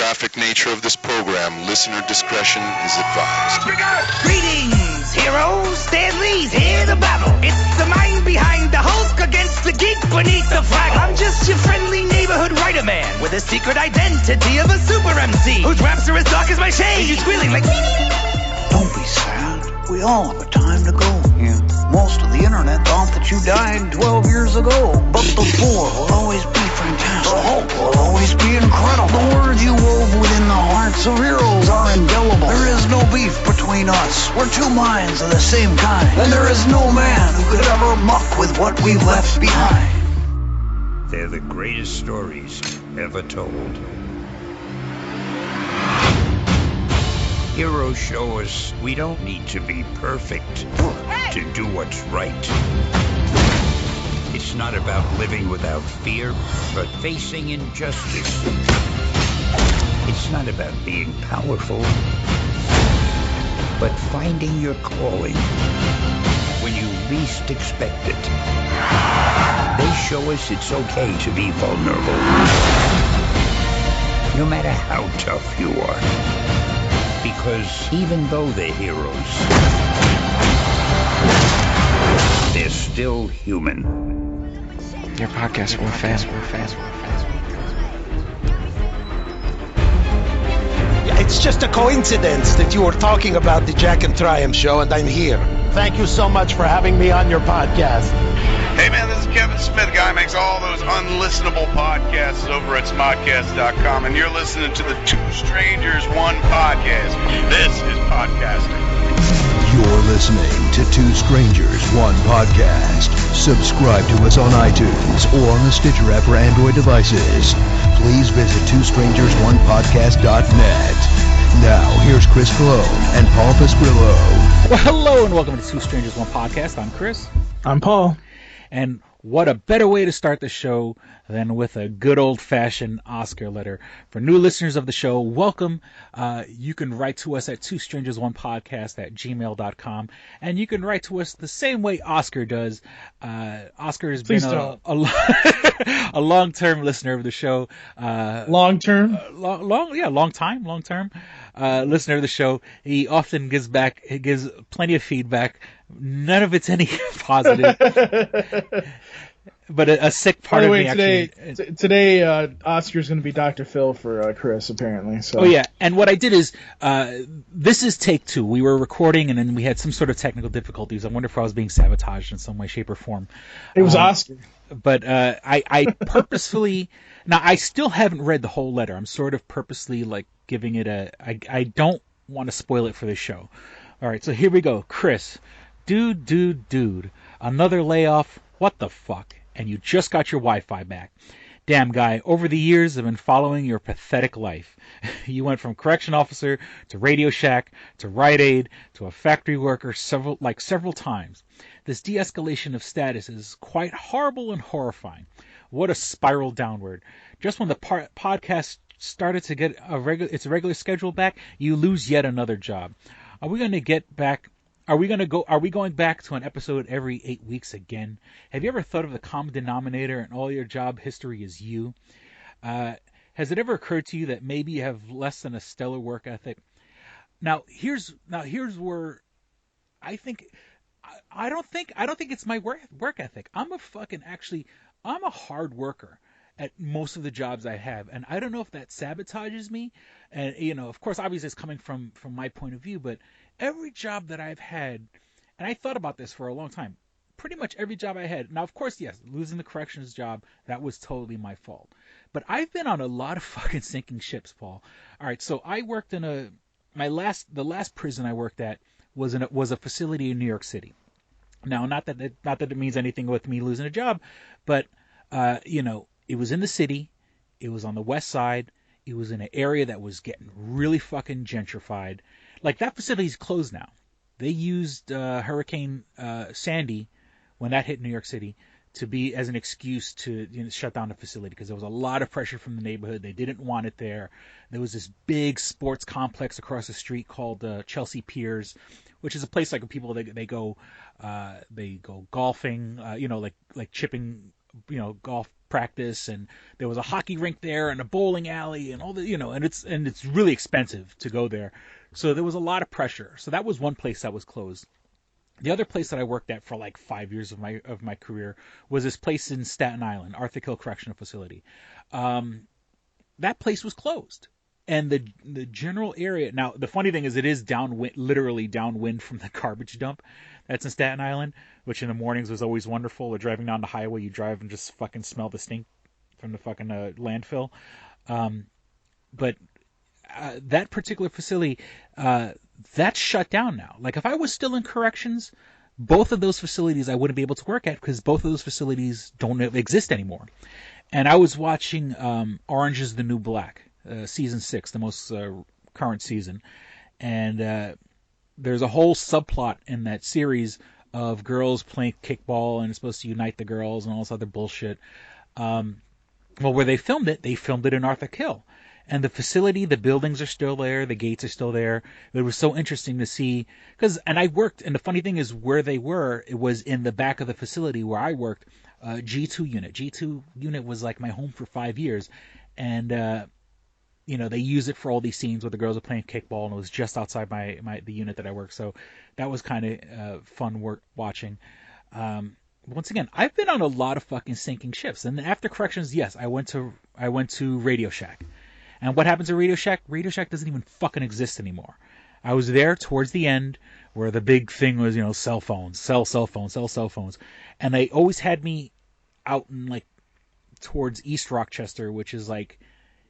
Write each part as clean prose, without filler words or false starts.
graphic nature of this program, listener discretion is advised. Greetings, heroes! Stan Lee's here to battle. It's the mind behind the Hulk against the geek beneath the flag. I'm just your friendly neighborhood writer man with a secret identity of a super MC whose raps are as dark as my shade. He's squealing like... Don't be sad. We all have a time to go. Yeah. Most of the internet thought that you died 12 years ago. But the Thor will always be fantastic. The Hulk will always be incredible. The words you wove within the hearts of heroes are indelible. There is no beef between us. We're two minds of the same kind. And there is no man who could ever muck with what we've left behind. They're the greatest stories ever told. Heroes show us we don't need to be perfect to do what's right. It's not about living without fear, but facing injustice. It's not about being powerful, but finding your calling when you least expect it. They show us it's okay to be vulnerable, no matter how tough you are. Because even though they're heroes, they're still human. Your podcast, we're fast. It's just a coincidence that you were talking about the Jack and Triumph show, and I'm here. Thank you so much for having me on your podcast. Hey man, this is Kevin Smith, guy who makes all those unlistenable podcasts over at smodcast.com, and you're listening to the Two Strangers, One Podcast. This is podcasting. You're listening to Two Strangers, One Podcast. Subscribe to us on iTunes or on the Stitcher app for Android devices. Please visit twostrangersonepodcast.net. Now, here's Chris Cologne and Paul Pasquillo. Well, hello and welcome to Two Strangers, One Podcast. I'm Chris. I'm Paul. And what a better way to start the show than with a good old-fashioned Oscar letter. For new listeners of the show, welcome. You can write to us at twostrangersonepodcast@gmail.com. And you can write to us the same way Oscar does. Oscar has been a long-term listener of the show. Long-term? Long-term listener of the show. He often gives plenty of feedback. None of it's any positive. But a sick part of me today Oscar's going to be Dr. Phil for Chris, apparently. So. Oh, yeah. And what I did is, this is take two. We were recording, and then we had some sort of technical difficulties. I wonder if I was being sabotaged in some way, shape, or form. It was Oscar. But I purposefully... Now, I still haven't read the whole letter. I'm sort of purposely, giving it I don't want to spoil it for the show. All right, so here we go. Chris... Dude, another layoff? What the fuck? And you just got your Wi-Fi back. Damn, guy, over the years I've been following your pathetic life. You went from correction officer to Radio Shack to Rite Aid to a factory worker several times. This de-escalation of status is quite horrible and horrifying. What a spiral downward. Just when the podcast started to get its regular schedule back, you lose yet another job. Are we going back to an episode every 8 weeks again? Have you ever thought of the common denominator in all your job history is you? Has it ever occurred to you that maybe you have less than a stellar work ethic? Now here's where I don't think it's my work ethic. I'm a hard worker at most of the jobs I have, and I don't know if that sabotages me. And of course, obviously, it's coming from my point of view, but every job that I've had, and I thought about this for a long time, pretty much every job I had. Now, of course, yes, losing the corrections job, that was totally my fault. But I've been on a lot of fucking sinking ships, Paul. All right, so I worked in the last prison I worked at was a facility in New York City. Now, not that it means anything with me losing a job, but it was in the city, it was on the west side, it was in an area that was getting really fucking gentrified. Like, that facility's closed now. They used Hurricane Sandy, when that hit New York City, to be as an excuse to shut down the facility because there was a lot of pressure from the neighborhood. They didn't want it there. There was this big sports complex across the street called Chelsea Piers, which is a place like people they go golfing, like chipping golf practice, and there was a hockey rink there and a bowling alley and all the, and it's really expensive to go there. So there was a lot of pressure. So that was one place that was closed. The other place that I worked at for like 5 years of my career was this place in Staten Island, Arthur Kill Correctional Facility. That place was closed. And the general area, now the funny thing is it is downwind, literally downwind from the garbage dump that's in Staten Island, which in the mornings was always wonderful. Or driving down the highway, you drive and just fucking smell the stink from the fucking landfill. But that particular facility, that's shut down now. Like if I was still in corrections, both of those facilities I wouldn't be able to work at because both of those facilities don't exist anymore. And I was watching Orange is the New Black. Season 6, the most current season, and there's a whole subplot in that series of girls playing kickball and it's supposed to unite the girls and all this other bullshit. Well, where they filmed it in Arthur Kill, and the facility, the buildings are still there, the gates are still there. It was so interesting to see and I worked, and the funny thing is where they were, it was in the back of the facility where I worked. G2 unit. G2 unit was like my home for 5 years, and they use it for all these scenes where the girls are playing kickball, and it was just outside the unit that I work. So that was kind of fun work watching. Once again, I've been on a lot of fucking sinking ships, and after corrections, yes, I went to Radio Shack. And what happens at Radio Shack? Radio Shack doesn't even fucking exist anymore. I was there towards the end where the big thing was, cell phones, sell cell phones, and they always had me out in like towards East Rochester, which is like,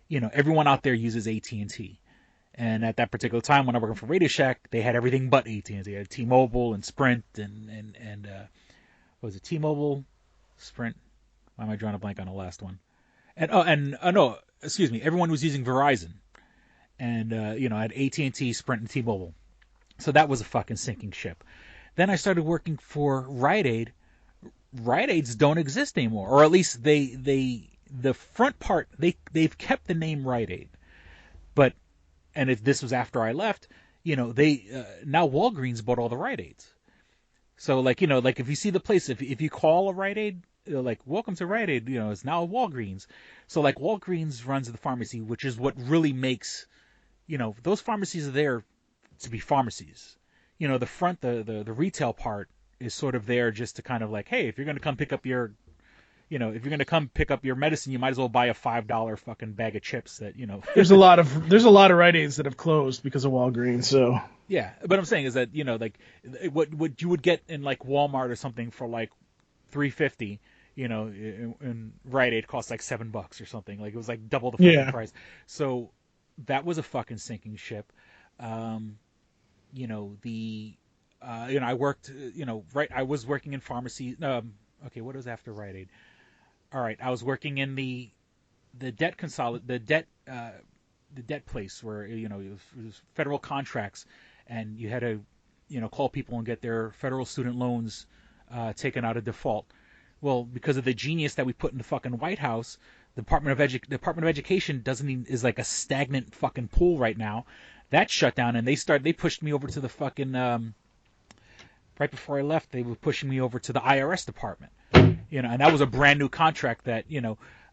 everyone out there uses AT&T. And at that particular time when I was working for Radio Shack, they had everything but AT&T. They had T-Mobile and Sprint and what was it? T-Mobile, Sprint. Why am I drawing a blank on the last one? No, excuse me. Everyone was using Verizon. And, I had AT&T, Sprint, and T-Mobile. So that was a fucking sinking ship. Then I started working for Rite Aid. Rite Aids don't exist anymore. Or at least the front part, they've kept the name Rite Aid, and if this was after I left, they now Walgreens bought all the Rite Aids. So like if you see the place, if you call a Rite Aid, like welcome to Rite Aid, it's now a Walgreens. So like Walgreens runs the pharmacy, which is what really makes, those pharmacies are there to be pharmacies. The front, the retail part is sort of there just to kind of like, hey, if you're going to come pick up your medicine, you might as well buy a $5 fucking bag of chips that, There's a lot of Rite Aids that have closed because of Walgreens, so. Yeah, but I'm saying is that, like what you would get in like Walmart or something for like $3.50, and Rite Aid costs like $7 or something. Like it was like double the fucking price. So that was a fucking sinking ship. I worked, I was working in pharmacy. Okay, what was after Rite Aid? All right, I was working in the debt place where it was federal contracts, and you had to call people and get their federal student loans taken out of default. Well, because of the genius that we put in the fucking White House, the Department of Education is like a stagnant fucking pool right now. That shut down, and they pushed me over to the fucking right before I left. They were pushing me over to the IRS department. And that was a brand new contract that,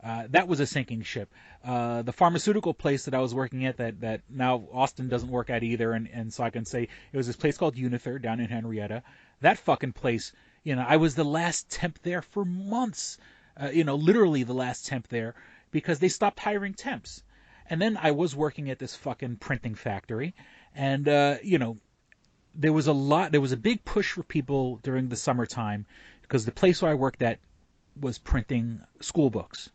that was a sinking ship. The pharmaceutical place that I was working at that now Austin doesn't work at either. And so I can say it was this place called Unither down in Henrietta. That fucking place, I was the last temp there for months, literally the last temp there because they stopped hiring temps. And then I was working at this fucking printing factory and, there was a big push for people during the summertime because the place where I worked at was printing school books.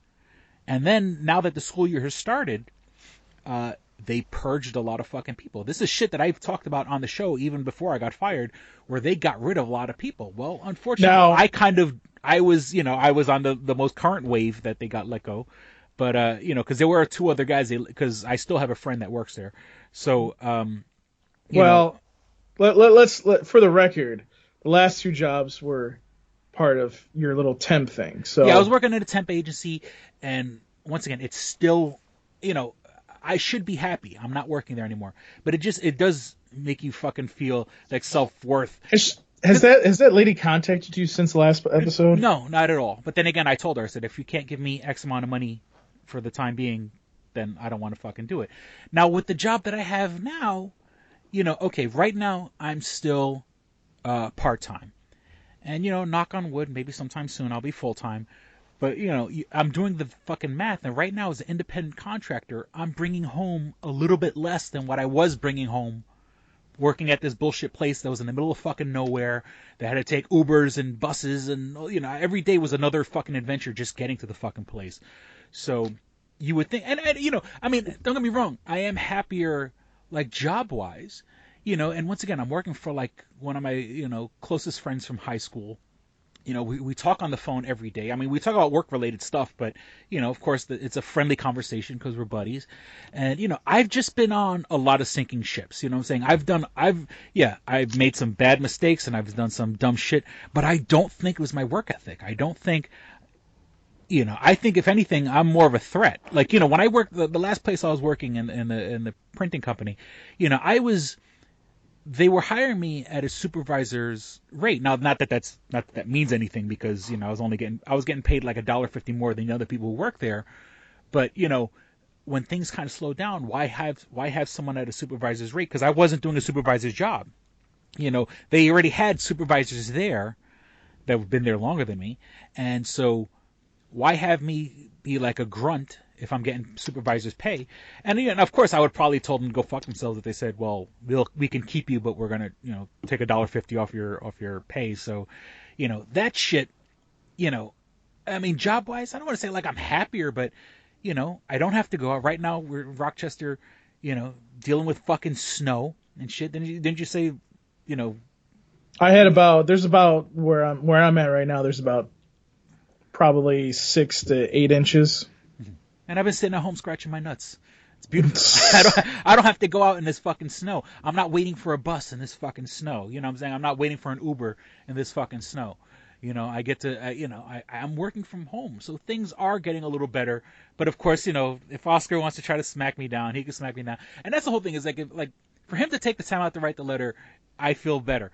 And then now that the school year has started, they purged a lot of fucking people. This is shit that I've talked about on the show even before I got fired, where they got rid of a lot of people. Well, unfortunately, I was on the most current wave that they got let go. But, because there were two other guys, because I still have a friend that works there. So, let's for the record, the last two jobs were part of your little temp thing. So yeah, I was working at a temp agency, and once again, it's still, I should be happy. I'm not working there anymore, but it does make you fucking feel like self-worth. Has that lady contacted you since the last episode? No, not at all. But then again, I told her, I said, if you can't give me X amount of money for the time being, then I don't want to fucking do it. Now, with the job that I have now, okay, right now I'm still part-time. And, knock on wood, maybe sometime soon I'll be full-time. But, I'm doing the fucking math. And right now, as an independent contractor, I'm bringing home a little bit less than what I was bringing home working at this bullshit place that was in the middle of fucking nowhere. They had to take Ubers and buses, and every day was another fucking adventure just getting to the fucking place. So you would think, and I mean, don't get me wrong, I am happier, like, job wise, and once again, I'm working for like one of my closest friends from high school. We talk on the phone every day. I mean, we talk about work-related stuff, but, of course, it's a friendly conversation because we're buddies. And, I've just been on a lot of sinking ships. You know what I'm saying? I've made some bad mistakes and I've done some dumb shit, but I don't think it was my work ethic. I don't think, I think if anything, I'm more of a threat. Like, when I worked, the last place I was working in the printing company, they were hiring me at a supervisor's rate. Now, not that means anything because, I was getting paid like $1.50 more than the other people who work there. But, when things kind of slow down, why have someone at a supervisor's rate? Because I wasn't doing a supervisor's job. They already had supervisors there that have been there longer than me. And so why have me be like a grunt if I'm getting supervisor's pay? And of course, I would probably told them to go fuck themselves if they said, well, we can keep you, but we're going to, take $1.50 off your pay. So, that shit, I mean, job wise, I don't want to say like I'm happier, but, I don't have to go out right now. We're in Rochester, dealing with fucking snow and shit. Didn't you say, there's about where I'm at right now. There's about probably 6 to 8 inches. And I've been sitting at home scratching my nuts. It's beautiful. I don't have to go out in this fucking snow. I'm not waiting for a bus in this fucking snow. You know what I'm saying? I'm not waiting for an Uber in this fucking snow. I get to, I'm working from home. So things are getting a little better. But of course, if Oscar wants to try to smack me down, he can smack me down. And that's the whole thing is like for him to take the time out to write the letter, I feel better.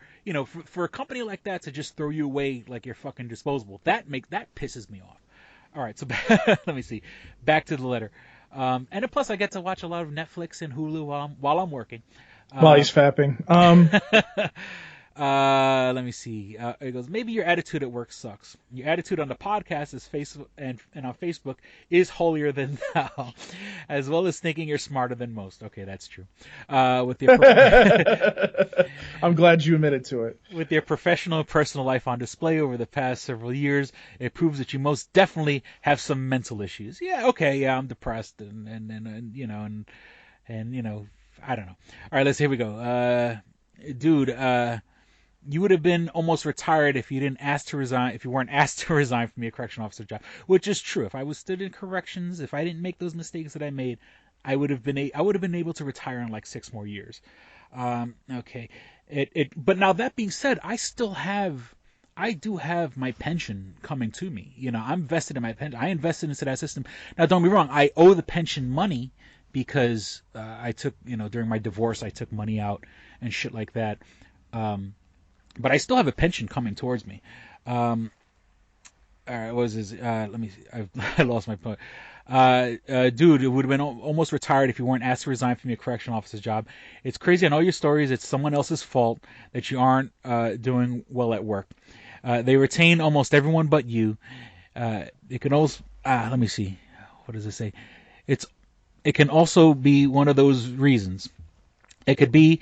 For a company like that to just throw you away like you're fucking disposable, that pisses me off. All right, so let me see. Back to the letter. And plus, I get to watch a lot of Netflix and Hulu while I'm working. While he's fapping. Let me see. It goes, maybe your attitude at work sucks. Your attitude on the podcast is Facebook and on Facebook is holier than thou, as well as thinking you're smarter than most. Okay, that's true. With your I'm glad you admitted to it. With your professional and personal life on display over the past several years, it proves that you most definitely have some mental issues. Yeah, okay, yeah, I'm depressed and I don't know. All right, here we go. Dude, you would have been almost retired if you weren't asked to resign from your correction officer job, which is true. If I was still in corrections, if I didn't make those mistakes that I made, I would have been able to retire in like 6 more years. Okay. But now that being said, I do have my pension coming to me. I'm vested in my pension. I invested into that system. Now, don't be wrong. I owe the pension money because I took, during my divorce, I took money out and shit like that. But I still have a pension coming towards me. All right, what was this? Let me see. I lost my point. Dude, it would have been almost retired if you weren't asked to resign from your correction officer's job. It's crazy. On all your stories, it's someone else's fault that you aren't doing well at work. They retain almost everyone but you. It can also... let me see. What does it say? It can also be one of those reasons. It could be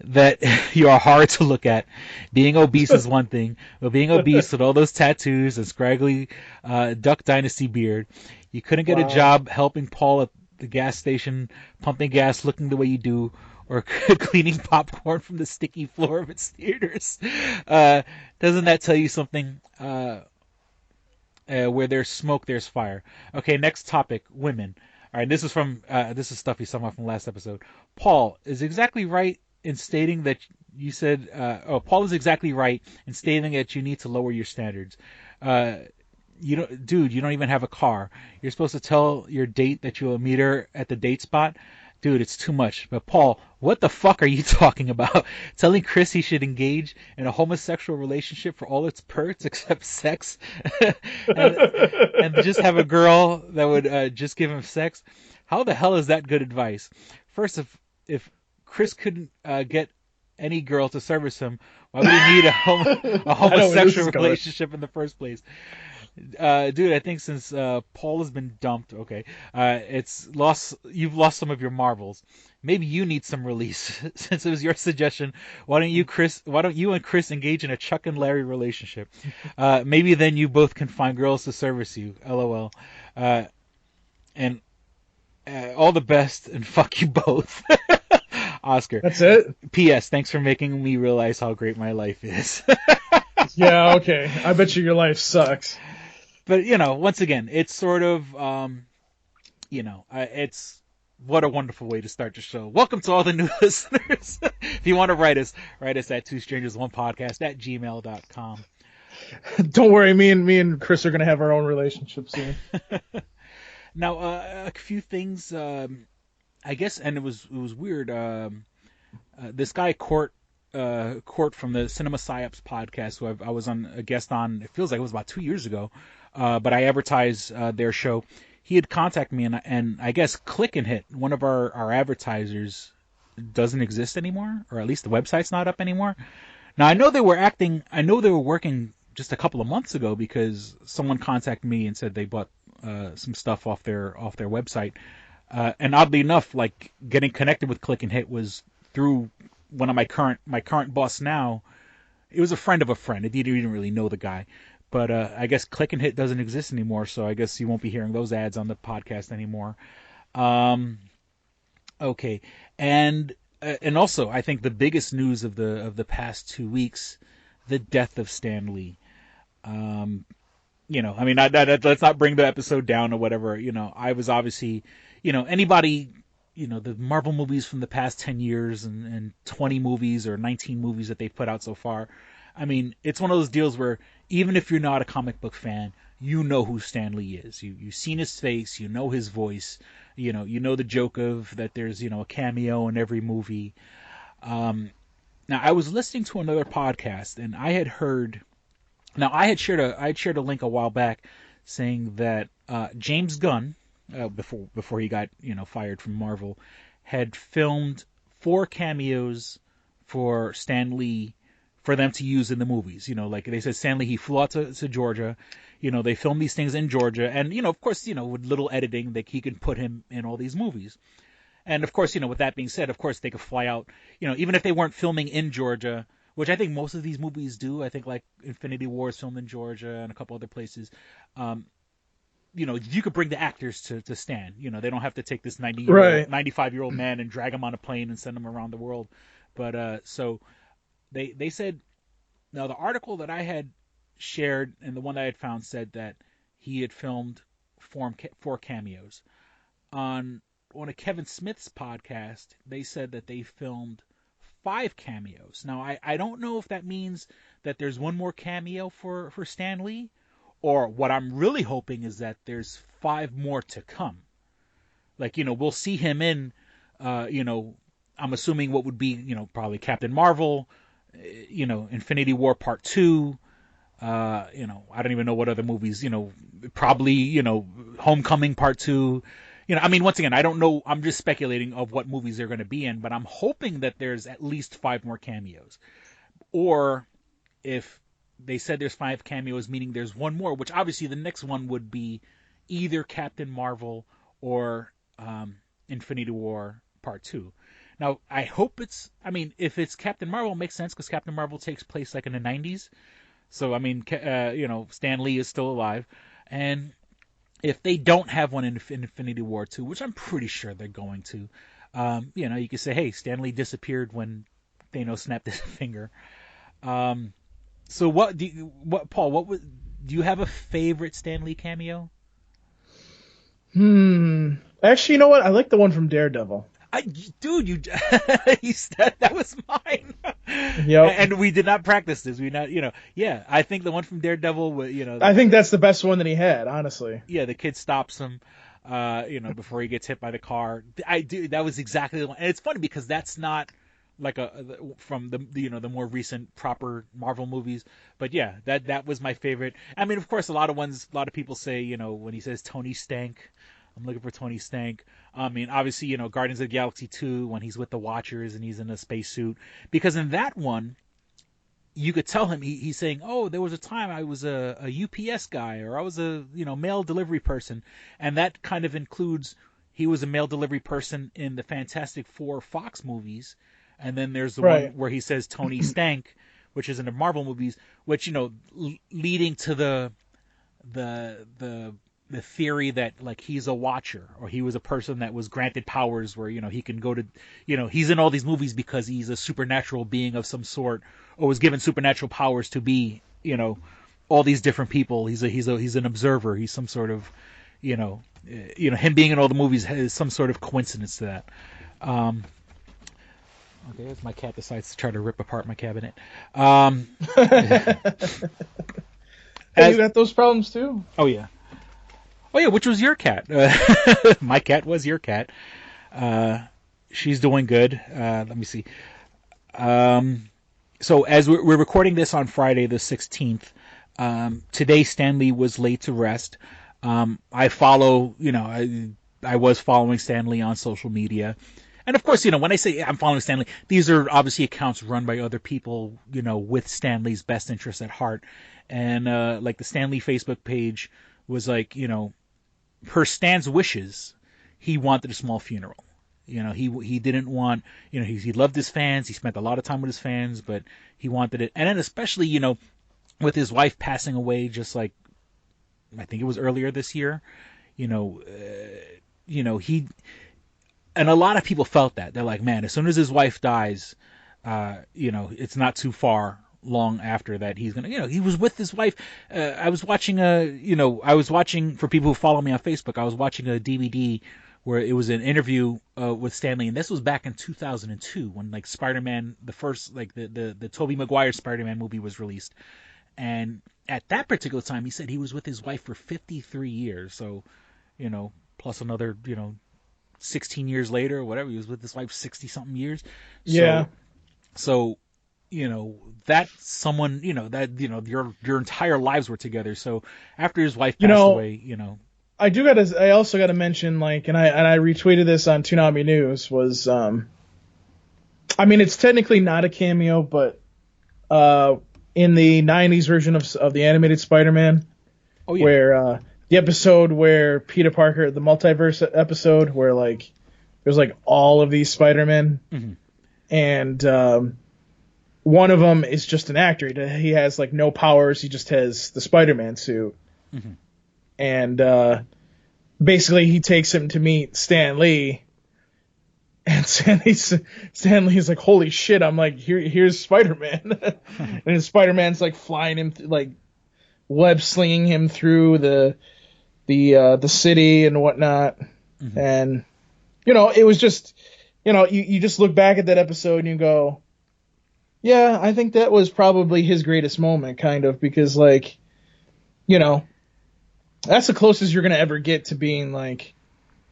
that you are hard to look at. Being obese is one thing, but being obese with all those tattoos and scraggly Duck Dynasty beard, you couldn't get a job helping Paul at the gas station, pumping gas, looking the way you do, or cleaning popcorn from the sticky floor of its theaters. Doesn't that tell you something? Where there's smoke, there's fire. Okay, next topic, women. All right, this is stuff you saw from last episode. Paul is exactly right in stating that you said, Paul is exactly right in stating that you need to lower your standards. You don't even have a car. You're supposed to tell your date that you'll meet her at the date spot. Dude, it's too much. But Paul, What the fuck are you talking about? Telling Chris he should engage in a homosexual relationship for all its perks except sex, and just have a girl that would just give him sex? How the hell is that good advice? First, if Chris couldn't get any girl to service him, why would he need a homosexual relationship in the first place? Dude, I think since Paul has been dumped, okay, you've lost some of your marbles. Maybe you need some release. Since it was your suggestion, why don't you and Chris engage in a Chuck and Larry relationship? Maybe then you both can find girls to service you. LOL. And all the best, and fuck you both. Oscar. That's it? P.S. Thanks for making me realize how great my life is. Yeah, okay. I bet you your life sucks. But, once again, it's sort of, it's what a wonderful way to start the show. Welcome to all the new listeners. If you want to write us at twostrangersonepodcast@gmail.com. Don't worry, me and Chris are going to have our own relationship soon. Now, a few things, I guess, and it was weird. This guy, Court from the Cinema Psyops podcast, who I was on a guest on, it feels like it was about 2 years ago, but I advertised their show. He had contacted me, and I guess Click and Hit, one of our advertisers, doesn't exist anymore, or at least the website's not up anymore. Now, I know they were working just a couple of months ago, because someone contacted me and said they bought some stuff off their website. And oddly enough, like, getting connected with Click and Hit was through one of my current boss now. It was a friend of a friend. He didn't really know the guy. But I guess Click and Hit doesn't exist anymore, so I guess you won't be hearing those ads on the podcast anymore. Okay. And also, I think the biggest news of the past 2 weeks, the death of Stan Lee. Let's not bring the episode down or whatever. I was obviously, anybody, the Marvel movies from the past 10 years and 20 movies or 19 movies that they've put out so far. I mean, it's one of those deals where even if you're not a comic book fan, you know who Stan Lee is. You've seen his face, you know his voice, you know the joke of that there's, a cameo in every movie. Now, I was listening to another podcast, and I had shared a link a while back saying that James Gunn, before he got fired from Marvel, had filmed 4 cameos for Stan Lee for them to use in the movies. Like they said, Stan Lee, he flew out to Georgia. They filmed these things in Georgia, and of course, with little editing, that he could put him in all these movies. And of course, with that being said, of course they could fly out. Even if they weren't filming in Georgia, which I think most of these movies do. I think like Infinity War is filmed in Georgia and a couple other places. You could bring the actors to Stan. They don't have to take this 95-year-old man and drag him on a plane and send him around the world. But so they said, now the article that I had shared and the one that I had found said that he had filmed 4 cameos. On one of Kevin Smith's podcast, they said that they filmed 5 cameos. Now, I don't know if that means that there's one more cameo for Stan Lee, or what I'm really hoping is that there's 5 more to come. Like, we'll see him in, I'm assuming what would be, probably Captain Marvel, Infinity War Part 2, I don't even know what other movies, probably, Homecoming Part 2. Once again, I don't know. I'm just speculating of what movies they're going to be in, but I'm hoping that there's at least 5 more cameos. Or if they said there's 5 cameos, meaning there's one more, which obviously the next one would be either Captain Marvel or Infinity War Part 2. Now, I hope if it's Captain Marvel, it makes sense because Captain Marvel takes place like in the 90s. So, Stan Lee is still alive. And if they don't have one in Infinity War 2, which I'm pretty sure they're going to, you could say, hey, Stan Lee disappeared when Thanos snapped his finger. So Paul, do you have a favorite Stan Lee cameo? Actually, you know what? I like the one from Daredevil. Dude, that was mine. Yep. And we did not practice this. I think the one from Daredevil, I think that's the best one that he had, honestly. Yeah, the kid stops him. before he gets hit by the car. That was exactly the one. And it's funny because that's not like from the more recent proper Marvel movies. But yeah, that was my favorite. I mean, of course, a lot of people say, when he says Tony Stank, I'm looking for Tony Stank. I mean, obviously, Guardians of the Galaxy 2 when he's with the Watchers and he's in a spacesuit. Because in that one, you could tell him he's saying, "Oh, there was a time I was a UPS guy, or I was a mail delivery person," and that kind of includes he was a mail delivery person in the Fantastic Four Fox movies, and then there's the one where he says Tony Stank, which is in the Marvel movies, which leading to the theory that like he's a watcher or he was a person that was granted powers where he can go to he's in all these movies because he's a supernatural being of some sort or was given supernatural powers to be all these different people. He's an observer. He's some sort of him being in all the movies has some sort of coincidence to that. Okay, as my cat decides to try to rip apart my cabinet. Hey, you got those problems too? Oh yeah, which was your cat. My cat was your cat. She's doing good. Let me see. So as we're recording this on Friday the 16th, today Stanley was laid to rest. I follow, I was following Stanley on social media. And of course, when I say I'm following Stanley, these are obviously accounts run by other people, with Stanley's best interests at heart. And like the Stanley Facebook page was like, per Stan's wishes, he wanted a small funeral. He didn't want, he loved his fans. He spent a lot of time with his fans, but he wanted it. And then especially, with his wife passing away, just like, I think it was earlier this year, he, and a lot of people felt that. They're like, man, as soon as his wife dies, it's not too far long after that he's gonna, he was with his wife. I was watching for people who follow me on Facebook, I was watching a DVD where it was an interview with Stanley, and this was back in 2002 when like Spider-Man, the first, like the Tobey Maguire Spider-Man movie was released. And at that particular time, he said he was with his wife for 53 years. So, plus another, 16 years later or whatever, he was with his wife 60 something years. Yeah. So, that's someone, your entire lives were together. So after his wife passed away, I also gotta mention, like, and I retweeted this on Toonami News, was, I mean, it's technically not a cameo, but, in the 90s version of the animated Spider-Man, where, the episode where Peter Parker, the multiverse episode, where, like, there's, like, all of these Spider-Men, and, one of them is just an actor. He has, like, no powers. He just has the Spider-Man suit. And basically he takes him to meet Stan Lee. And Stanley's like, holy shit. I'm like, here's Spider-Man. And Spider-Man's like flying him, like web slinging him through the city and whatnot. And, it was just, you just look back at that episode and you go, yeah, I think that was probably his greatest moment, kind of, because, like, that's the closest you're going to ever get to being like,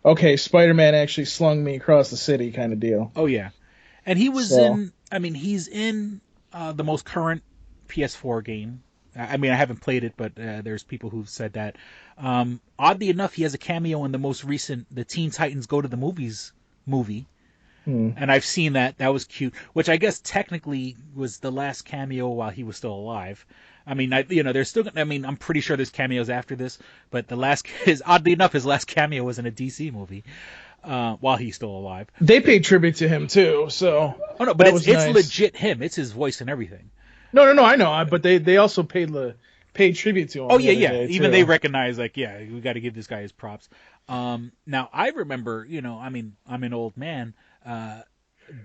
okay, Spider-Man actually slung me across the city kind of deal. Oh, yeah. And he was he's in the most current PS4 game. I mean, I haven't played it, but there's people who've said that. Oddly enough, he has a cameo in the most recent, the Teen Titans Go to the Movies movie. And I've seen that. That was cute, which I guess technically was the last cameo while he was still alive. I mean, there's still, I'm pretty sure there's cameos after this, but oddly enough, his last cameo was in a DC movie, while he's still alive. They paid tribute to him too, so. Oh no, but it's nice. Legit him. It's his voice and everything. No, I know, but they also paid tribute to him. Oh yeah. Even they recognize, like, yeah, we got to give this guy his props. Now I remember, I'm an old man.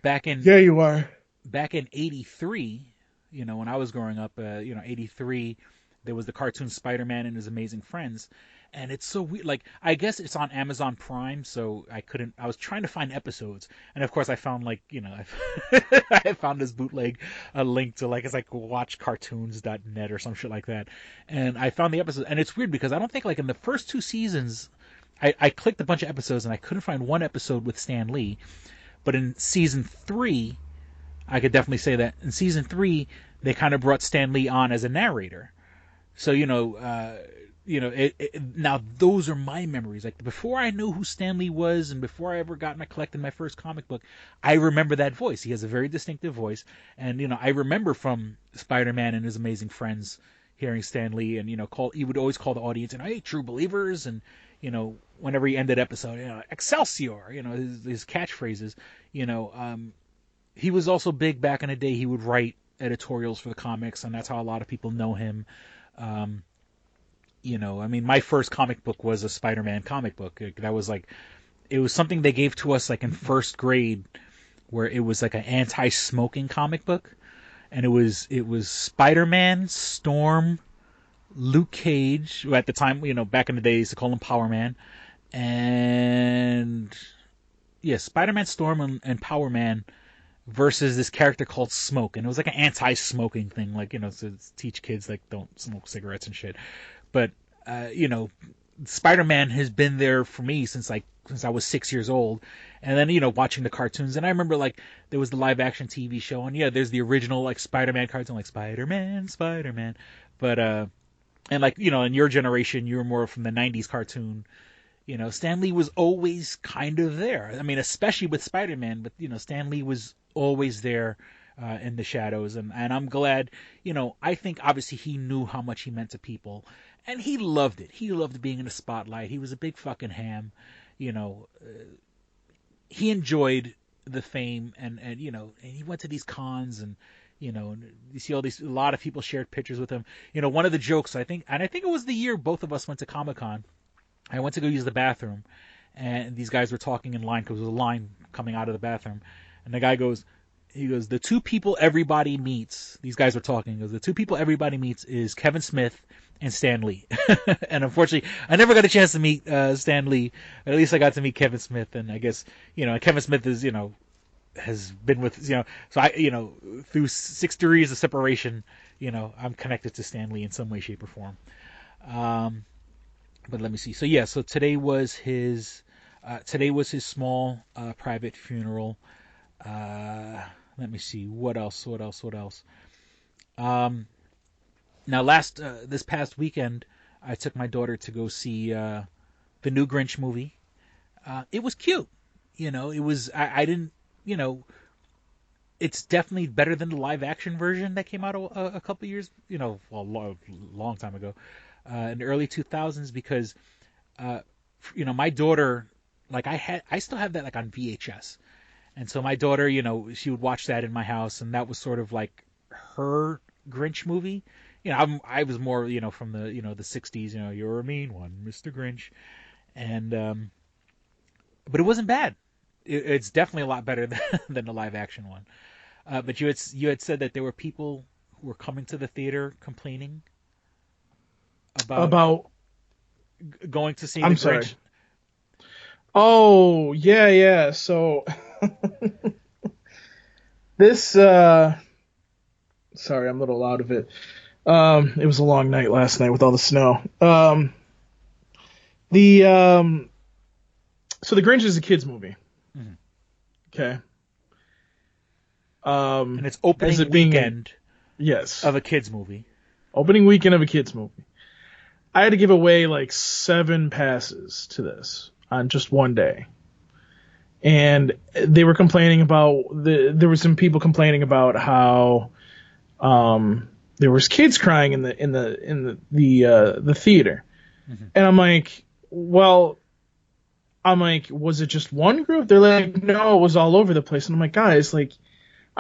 Back in you are. Back in '83, when I was growing up, '83, there was the cartoon Spider-Man and His Amazing Friends, and it's so weird. Like, I guess it's on Amazon Prime, so I was trying to find episodes, and of course I found, like, I found this bootleg link to, like, it's like watchcartoons.net or some shit like that, and I found the episode, and it's weird because I don't think, like, in the first two seasons, I clicked a bunch of episodes and I couldn't find one episode with Stan Lee, but in season 3, I could definitely say that in season 3 they kind of brought Stan Lee on as a narrator. So now those are my memories. Like before I knew who Stan Lee was, and before I ever got collected my first comic book, I remember that voice. He has a very distinctive voice, and I remember from Spider-Man and His Amazing Friends hearing Stan Lee, and he would always call the audience and hey, true believers, and whenever he ended episode, Excelsior, his catchphrases. He was also big back in the day. He would write editorials for the comics, and that's how a lot of people know him. My first comic book was a Spider-Man comic book. That was it was something they gave to us in first grade, where it was an anti-smoking comic book, and it was Spider-Man, Storm, Luke Cage, who at the time, back in the day, they used to call him Power Man, and Spider-Man, Storm, and Power Man versus this character called Smoke, and it was an anti-smoking thing, to teach kids don't smoke cigarettes and shit. But Spider-Man has been there for me since I was 6 years old, and then watching the cartoons. And I remember there was the live action TV show, and there's the original Spider-Man cartoon, Spider-Man. But and in your generation, you were more from the '90s cartoon. Stan Lee was always kind of there. I mean, especially with Spider-Man, but Stan Lee was always there in the shadows, and I'm glad. I think obviously he knew how much he meant to people. And he loved it. He loved being in the spotlight. He was a big fucking ham. He enjoyed the fame, and he went to these cons, and you see a lot of people shared pictures with him. One of the jokes, I think it was the year both of us went to Comic-Con. I went to go use the bathroom, and these guys were talking in line because there was a line coming out of the bathroom, and the guy goes, the two people everybody meets, these guys were talking, the two people everybody meets is Kevin Smith and Stan Lee. And unfortunately, I never got a chance to meet Stan Lee. At least I got to meet Kevin Smith, and I guess, Kevin Smith is, has been with, so I, through 6 degrees of separation, I'm connected to Stan Lee in some way, shape, or form. But let me see. So today was his small private funeral. Let me see. What else? Now, this past weekend, I took my daughter to go see the new Grinch movie. It was cute. It was. I didn't. It's definitely better than the live action version that came out a couple years. A long time ago, in the early 2000s, because my daughter, I still have that on VHS. And so my daughter, she would watch that in my house, and that was sort of her Grinch movie. I was more, from the, the 60s, you're a mean one, Mr. Grinch. And, but it wasn't bad. It's definitely a lot better than the live action one. But you had said that there were people who were coming to the theater complaining about going to see the Grinch. Sorry. Oh, yeah. So this, sorry, I'm a little out of it. It was a long night last night with all the snow. So the Grinch is a kids movie. Mm-hmm. Okay. And it's opening weekend. Yes. Of a kids movie. Opening weekend of a kids movie. I had to give away 7 passes to this on just one day. And they were complaining about there were some people complaining about how there was kids crying in the theater. Mm-hmm. And I'm like, was it just one group? They're like, no, it was all over the place. And I'm like, guys, I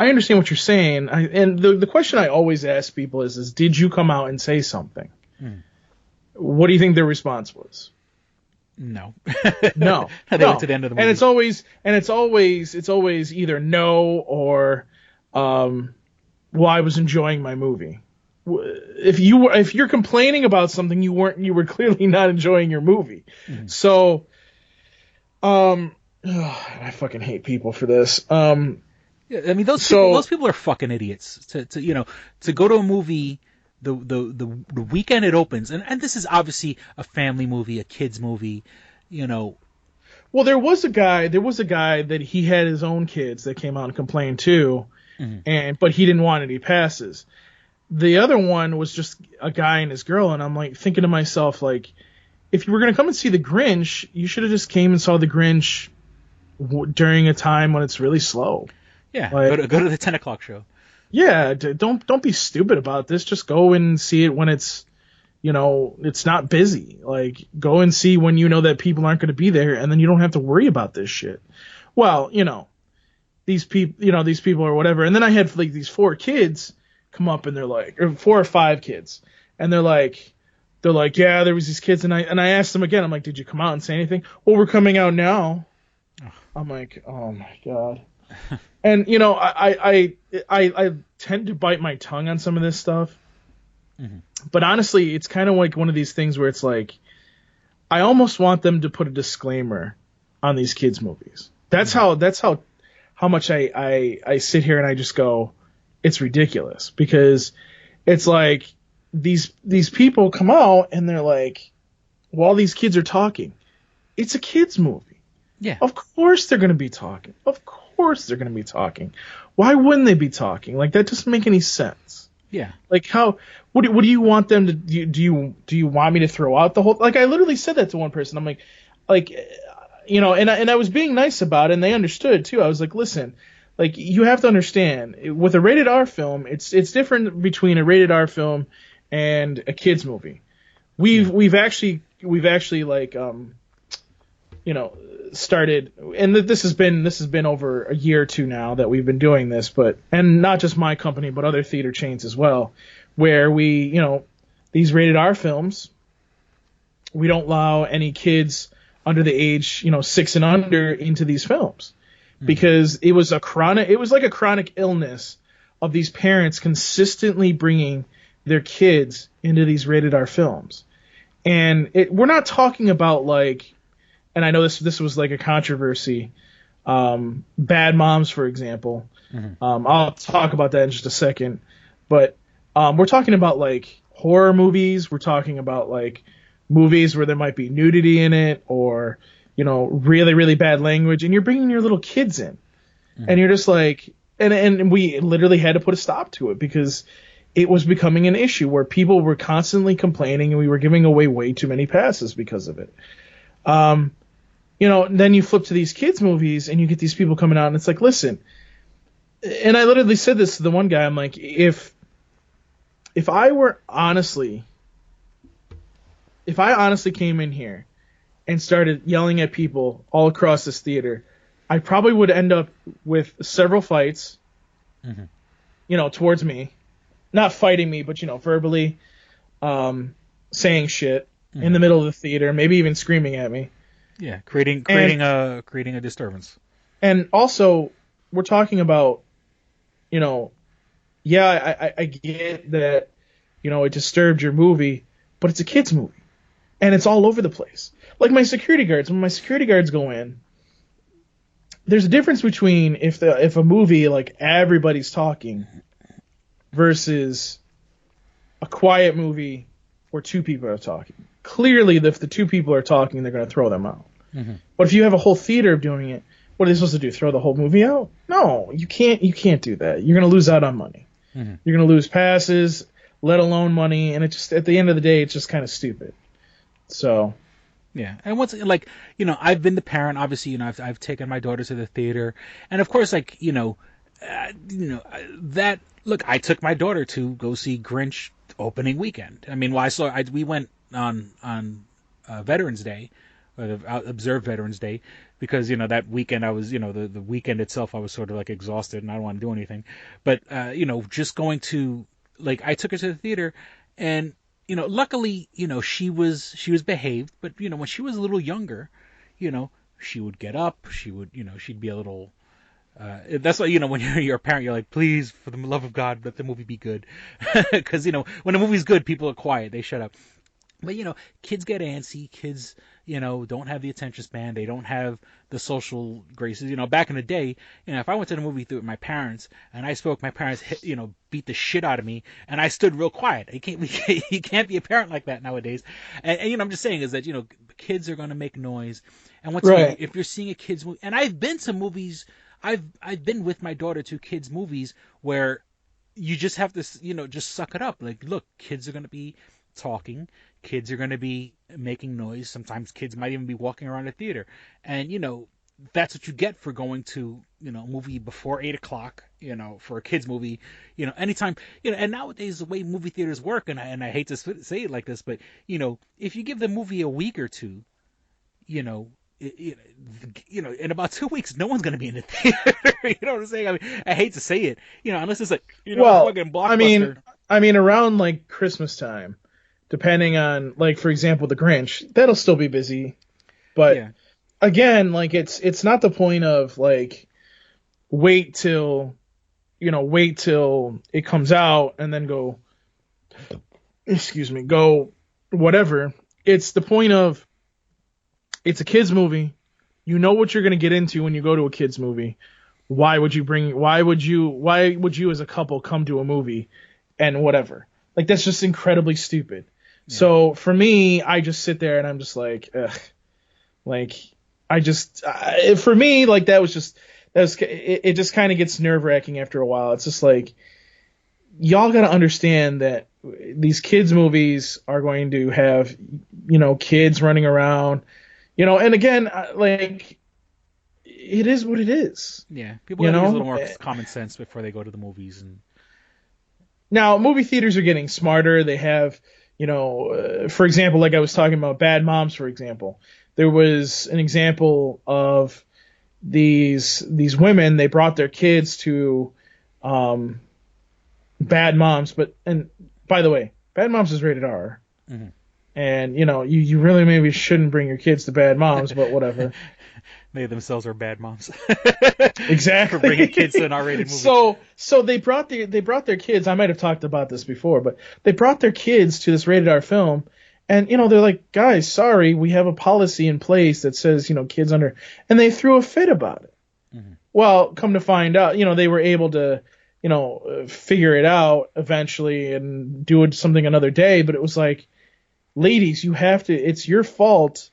understand what you're saying. And the question I always ask people is did you come out and say something? Mm. What do you think their response was? No. No. They went to the end of the movie. And it's always either no or I was enjoying my movie. If you're complaining about something, you were clearly not enjoying your movie. Mm-hmm. So I fucking hate people for this. Yeah, I mean those people are fucking idiots to go to a movie the weekend it opens, and this is obviously a family movie, a kids movie, Well, there was a guy that he had his own kids that came out and complained too, but he didn't want any passes. The other one was just a guy and his girl, and I'm like thinking to myself, like, if you were gonna come and see the Grinch, you should have just came and saw the Grinch during a time when it's really slow. Yeah, like, go to the 10 o'clock show. Yeah, don't be stupid about this. Just go and see it when it's, it's not busy. Like, go and see when you know that people aren't going to be there, and then you don't have to worry about this shit. Well, these people or whatever. And then I had like these 4 kids come up, and they're like, or 4 or 5 kids, and they're like, yeah, there was these kids, and I asked them again. I'm like, did you come out and say anything? Well, we're coming out now. I'm like, oh my god. And I tend to bite my tongue on some of this stuff. But honestly, it's kind of like one of these things where it's like, I almost want them to put a disclaimer on these kids' movies. That's how much I sit here and I just go, it's ridiculous, because it's like these people come out and they're like, while these kids are talking, it's a kids' movie. Yeah. Of course they're going to be talking. Of course they're going to be talking. Why wouldn't they be talking? Like, that doesn't make any sense. Yeah. Like, what do you want them to do? Do you want me to throw out the whole? Like, I literally said that to one person. I'm like, and I was being nice about it, and they understood too. I was like, listen, like, you have to understand, with a rated R film, it's different between a rated R film and a kids movie. We've actually like started, and this has been over a year or two now that we've been doing this, and not just my company, but other theater chains as well, where we, these rated R films, we don't allow any kids under the age, 6 and under into these films, because it was like a chronic illness of these parents consistently bringing their kids into these rated R films. And we're not talking about like, and I know this was like a controversy, Bad Moms, for example. I'll talk about that in just a second. But we're talking about like horror movies. We're talking about like movies where there might be nudity in it, or, really, really bad language. And you're bringing your little kids in. And you're just like, and we literally had to put a stop to it, because it was becoming an issue where people were constantly complaining, and we were giving away way too many passes because of it. Then you flip to these kids movies and you get these people coming out, and it's like, listen, and I literally said this to the one guy, I'm like, if I honestly came in here and started yelling at people all across this theater, I probably would end up with several fights, towards me, not fighting me, but, verbally, saying shit in the middle of the theater, maybe even screaming at me. Yeah, creating a disturbance. And also, we're talking about, I get that, it disturbed your movie, but it's a kid's movie, and it's all over the place. Like my security guards, when my security guards go in, there's a difference between if a movie, like, everybody's talking versus a quiet movie where 2 people are talking. Clearly, if the 2 people are talking, they're going to throw them out. But if you have a whole theater doing it, what are they supposed to do? Throw the whole movie out? No, you can't do that. You're going to lose out on money. You're going to lose passes, let alone money, and it just, at the end of the day, it's just kind of stupid. So. Yeah, and once, like, I've been the parent, obviously, I've taken my daughter to the theater, and of course, like, that, look, I took my daughter to go see Grinch opening weekend. I mean, we went on Veterans Day, or observed Veterans Day, because, that weekend I was, the weekend itself I was sort of like exhausted and I don't want to do anything. But, just going to, like, I took her to the theater, and, luckily, she was behaved, but, when she was a little younger, she would get up, she'd be a little, that's why, when you're a parent, you're like, please, for the love of God, let the movie be good. Because, when a movie's good, people are quiet, they shut up. But, kids get antsy. Kids, don't have the attention span. They don't have the social graces. Back in the day, if I went to the movie theater with my parents and I spoke, my parents, beat the shit out of me, and I stood real quiet. You can't be a parent like that nowadays. And I'm just saying is that, kids are going to make noise. And once again, if you're seeing a kid's movie, and I've been to movies, I've been with my daughter to kids' movies where you just have to, just suck it up. Like, look, kids are going to be talking. Kids are going to be making noise. Sometimes kids might even be walking around the theater. And, that's what you get for going to, a movie before 8 o'clock, for a kid's movie, anytime, and nowadays the way movie theaters work, and I hate to say it like this, but, if you give the movie a week or two, in about 2 weeks, no one's going to be in the theater. You know what I'm saying? I mean, I hate to say it, unless it's like, fucking Blockbuster. I mean, around like Christmas time, depending on, like, for example, the Grinch, that'll still be busy. But again, like, it's not the point of, like, wait till it comes out and then go whatever. It's the point of, it's a kid's movie. You know what you're going to get into when you go to a kid's movie. Why would you as a couple come to a movie and whatever? Like, that's just incredibly stupid. Yeah. So for me, I just sit there and I'm just like, ugh. Like, for me, like, it just kind of gets nerve wracking after a while. It's just like, y'all got to understand that these kids movies are going to have, kids running around, and again, like, it is what it is. Yeah. People use a little more common sense before they go to the movies. And now movie theaters are getting smarter. They have, for example, like I was talking about Bad Moms, for example, there was an example of these women. They brought their kids to Bad Moms, and by the way, Bad Moms is rated R. Mm-hmm. And, you really maybe shouldn't bring your kids to Bad Moms, but whatever. They themselves are bad moms. Exactly. For bringing kids to an R-rated movie. So they brought their kids. I might have talked about this before, but they brought their kids to this rated R film, and they're like, guys, sorry, we have a policy in place that says kids under, and they threw a fit about it. Mm-hmm. Well, come to find out, they were able to figure it out eventually and do something another day, but it was like, ladies, it's your fault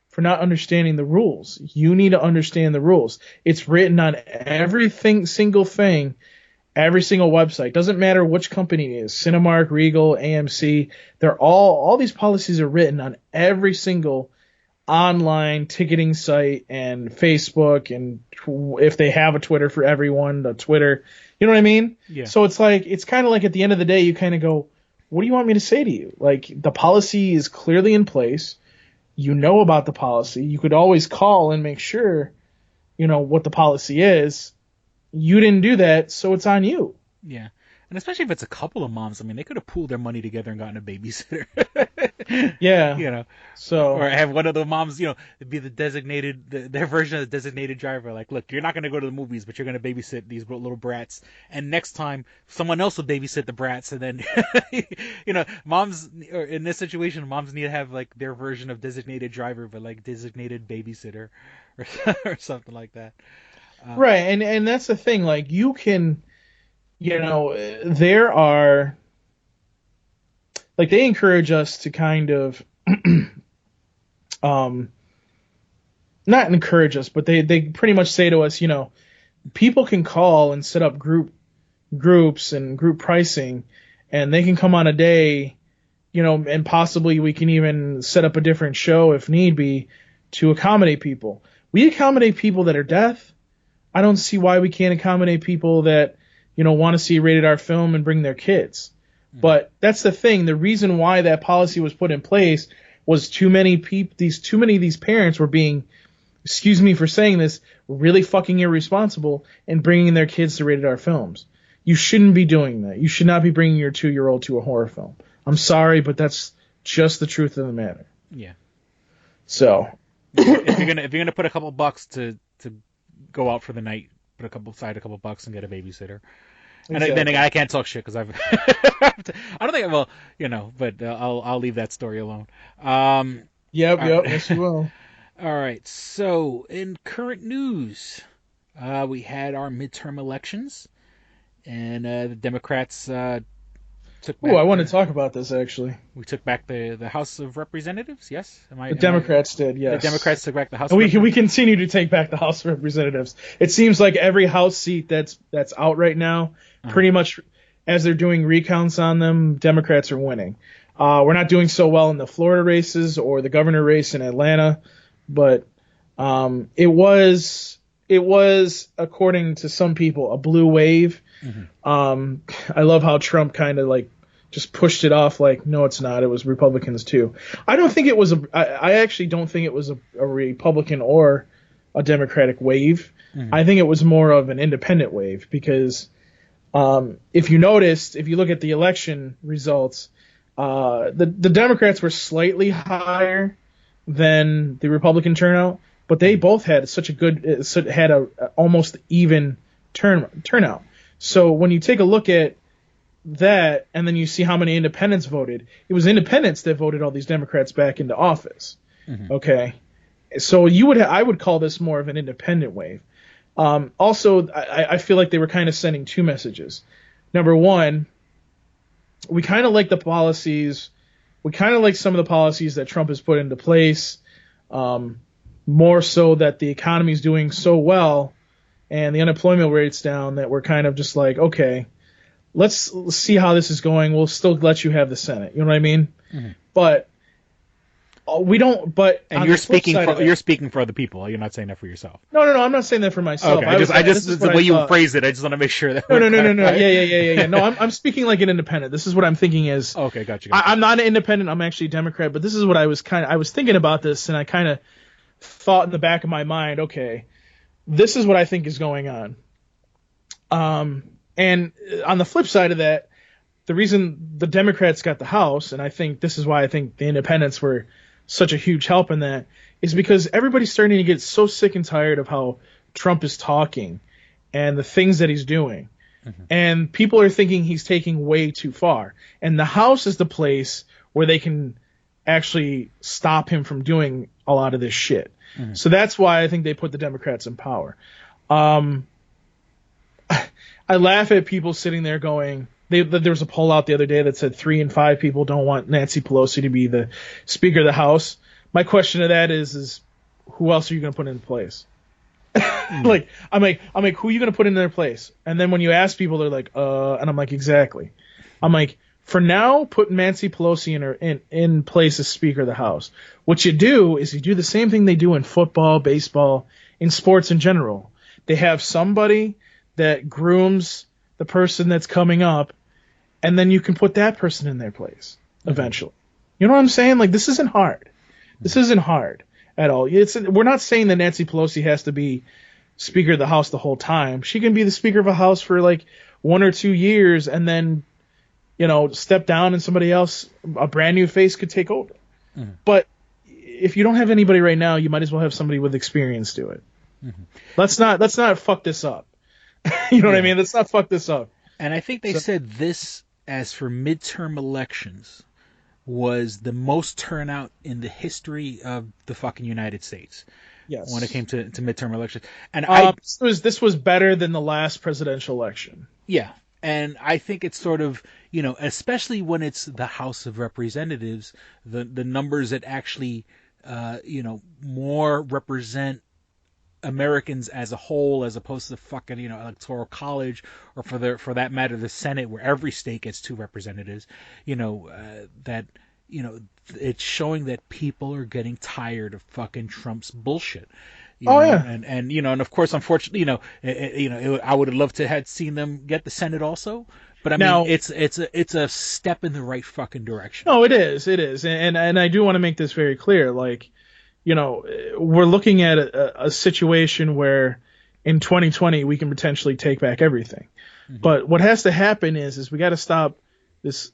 for not understanding the rules. You need to understand the rules. It's written on single thing, every single website. Doesn't matter which company it is, Cinemark, Regal, AMC. They're all these policies are written on every single online ticketing site and Facebook, and if they have a Twitter for everyone, the Twitter. You know what I mean? Yeah. So it's kind of like at the end of the day, you kind of go, what do you want me to say to you? Like, the policy is clearly in place. You know about the policy. You could always call and make sure, what the policy is. You didn't do that, so it's on you. Yeah. And especially if it's a couple of moms, I mean, they could have pooled their money together and gotten a babysitter. Yeah. Or have one of the moms, be the designated, their version of the designated driver. Like, look, you're not going to go to the movies, but you're going to babysit these little brats. And next time, someone else will babysit the brats. And then, moms, or in this situation, moms need to have, like, their version of designated driver, but, like, designated babysitter or something like that. Right. And that's the thing. Like, you can... there are, like, they encourage us to kind of, not encourage us, but they pretty much say to us, people can call and set up groups and group pricing, and they can come on a day, and possibly we can even set up a different show if need be to accommodate people. We accommodate people that are deaf. I don't see why we can't accommodate people that, want to see a rated R film and bring their kids. Mm-hmm. But that's the thing. The reason why that policy was put in place was too many of these parents were being, excuse me for saying this, really fucking irresponsible and bringing their kids to rated R films. You shouldn't be doing that. You should not be bringing your 2-year-old to a horror film. I'm sorry, but that's just the truth of the matter. Yeah. So if you're gonna put a couple bucks to go out for the night, put a couple bucks and get a babysitter. And then again, I can't talk shit because I've. I don't think I will, but I'll leave that story alone. Yep, yes you will. All right. So in current news, we had our midterm elections, and the Democrats took back. Oh, I want to talk about this actually. We took back the House of Representatives. Yes, the Democrats did. Yes, the Democrats took back the House. And we continue to take back the House of Representatives. It seems like every House seat that's out right now, pretty much as they're doing recounts on them, Democrats are winning. We're not doing so well in the Florida races or the governor race in Atlanta, but it was according to some people a blue wave. I love how Trump kind of like just pushed it off like, no, it's not. It was Republicans too. I actually don't think it was a Republican or a Democratic wave. I think it was more of an independent wave because if you look at the election results, the Democrats were slightly higher than the Republican turnout, but they both had almost even turnout. So when you take a look at that and then you see how many independents voted, it was independents that voted all these Democrats back into office. Okay. So I would call this more of an independent wave. Also, I feel like they were kind of sending two messages. Number one, we kind of like the policies. We kind of like some of the policies that Trump has put into place, more so that the economy is doing so well and the unemployment rate's down that we're kind of just like, okay, let's see how this is going. We'll still let you have the Senate. You know what I mean? But we don't. But and you're speaking for other people. You're not saying that for yourself. No. I'm not saying that for myself. Okay. I just the way you phrased it. I just want to make sure that. No. Yeah. No, I'm speaking like an independent. This is what I'm thinking is. Okay, gotcha. I'm not an independent. I'm actually a Democrat. But this is what I was thinking about this, and I kind of thought in the back of my mind, okay, this is what I think is going on. And on the flip side of that, the reason the Democrats got the House, and I think this is why I think the independents were such a huge help in that, is because everybody's starting to get so sick and tired of how Trump is talking and the things that he's doing. And people are thinking he's taking way too far. And the House is the place where they can actually stop him from doing a lot of this shit. So that's why I think they put the Democrats in power. I laugh at people sitting there going, there was a poll out the other day that said 3 in 5 people don't want Nancy Pelosi to be the Speaker of the House. My question to that is who else are you going to put in place? I'm like, who are you going to put in their place? And then when you ask people, they're like, and I'm like, exactly. I'm like, for now, put Nancy Pelosi in place as Speaker of the House. What you do is you do the same thing they do in football, baseball, in sports in general. They have somebody that grooms the person that's coming up, and then you can put that person in their place eventually. You know what I'm saying? Like, this isn't hard. This isn't hard at all. We're not saying that Nancy Pelosi has to be Speaker of the House the whole time. She can be the Speaker of a House for like 1 or 2 years and then, step down and somebody else, a brand new face, could take over. But if you don't have anybody right now, you might as well have somebody with experience do it. Let's not fuck this up. You know what I mean? Let's not fuck this up. And I think they said this, as for midterm elections, was the most turnout in the history of the fucking United States. Yes. When it came to midterm elections. And this was better than the last presidential election. Yeah. And I think it's sort of, especially when it's the House of Representatives, the numbers that actually, more represent Americans as a whole, as opposed to the fucking, electoral college, or for that matter, the Senate, where every state gets 2 representatives, it's showing that people are getting tired of fucking Trump's bullshit. And of course, unfortunately, I would have loved to have seen them get the Senate also. But I mean, it's a step in the right fucking direction. No, it is, and I do want to make this very clear. Like, we're looking at a situation where in 2020 we can potentially take back everything. But what has to happen is we got to stop this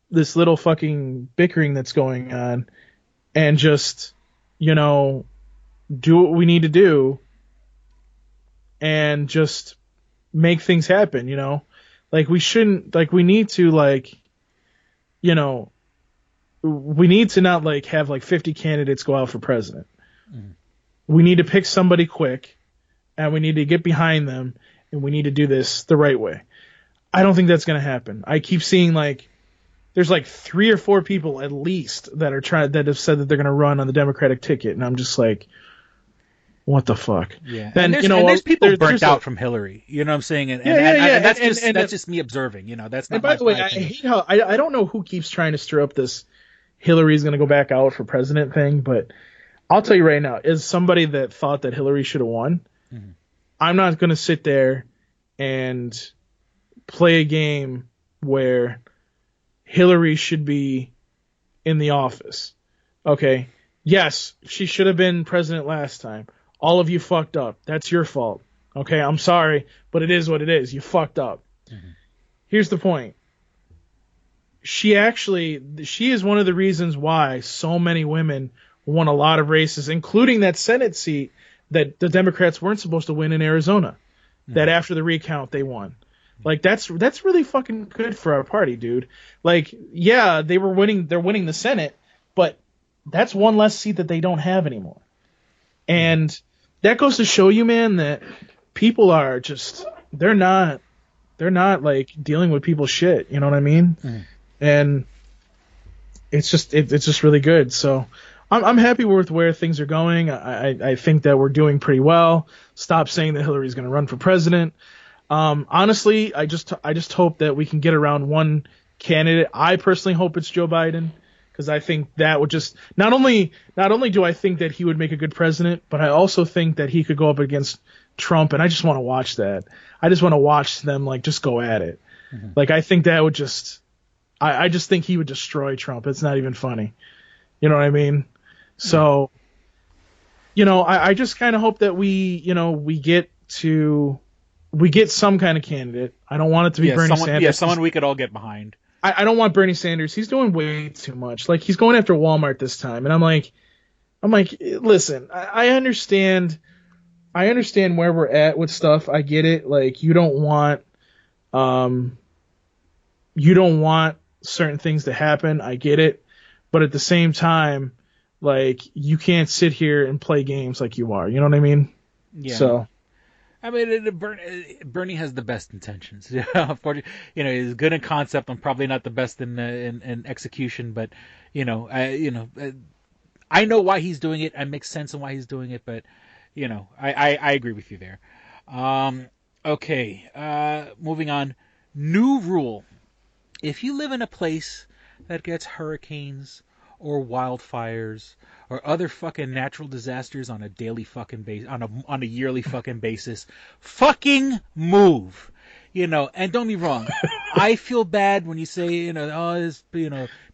little fucking bickering that's going on, and just do what we need to do, and just make things happen. Like, we shouldn't, like, we need to, like, you know, we need to not, like, have, like, 50 candidates go out for president. We need to pick somebody quick, and we need to get behind them, and we need to do this the right way. I don't think that's going to happen. I keep seeing, like, there's, like, 3 or 4 people at least that have said that they're going to run on the Democratic ticket, and I'm just like, what the fuck? Yeah, then, and there's people burnt out from Hillary. You know what I'm saying? And that's just me observing. You know, that's not. And by the way, I hate how I don't know who keeps trying to stir up this Hillary's going to go back out for president thing, but I'll tell you right now, as somebody that thought that Hillary should have won, I'm not going to sit there and play a game where Hillary should be in the office. Okay, yes, she should have been president last time. All of you fucked up. That's your fault. Okay, I'm sorry, but it is what it is. You fucked up. Here's the point. She is one of the reasons why so many women won a lot of races, including that Senate seat that the Democrats weren't supposed to win in Arizona. That after the recount they won. Like, that's really fucking good for our party, dude. Like, yeah, they're winning the Senate, but that's one less seat that they don't have anymore. And that goes to show you, man, that people are just, they're not like dealing with people's shit. You know what I mean? And it's just really good. So I'm happy with where things are going. I think that we're doing pretty well. Stop saying that Hillary's going to run for president. Honestly, I just hope that we can get around one candidate. I personally hope it's Joe Biden, because I think that would just not only do I think that he would make a good president, but I also think that he could go up against Trump, and I just want to watch that. I just want to watch them like just go at it. Like, I think that would just I just think he would destroy Trump. It's not even funny. You know what I mean? So, you know, I just kind of hope that we get some kind of candidate. I don't want it to be Bernie Sanders. Yeah, someone we could all get behind. I don't want Bernie Sanders. He's doing way too much. Like, he's going after Walmart this time, and I'm like, listen, I understand where we're at with stuff. I get it. Like, you don't want certain things to happen. I get it. But at the same time, like, you can't sit here and play games like you are. You know what I mean? Yeah. So, I mean, Bernie has the best intentions. Of course, he's good in concept. I'm probably not the best in execution, but I know why he's doing it. It makes sense on why he's doing it, but I agree with you there. Okay, moving on. New rule: if you live in a place that gets hurricanes or wildfires or other fucking natural disasters on a daily fucking basis, on a yearly fucking basis, fucking move. And don't get me wrong, I feel bad when you say,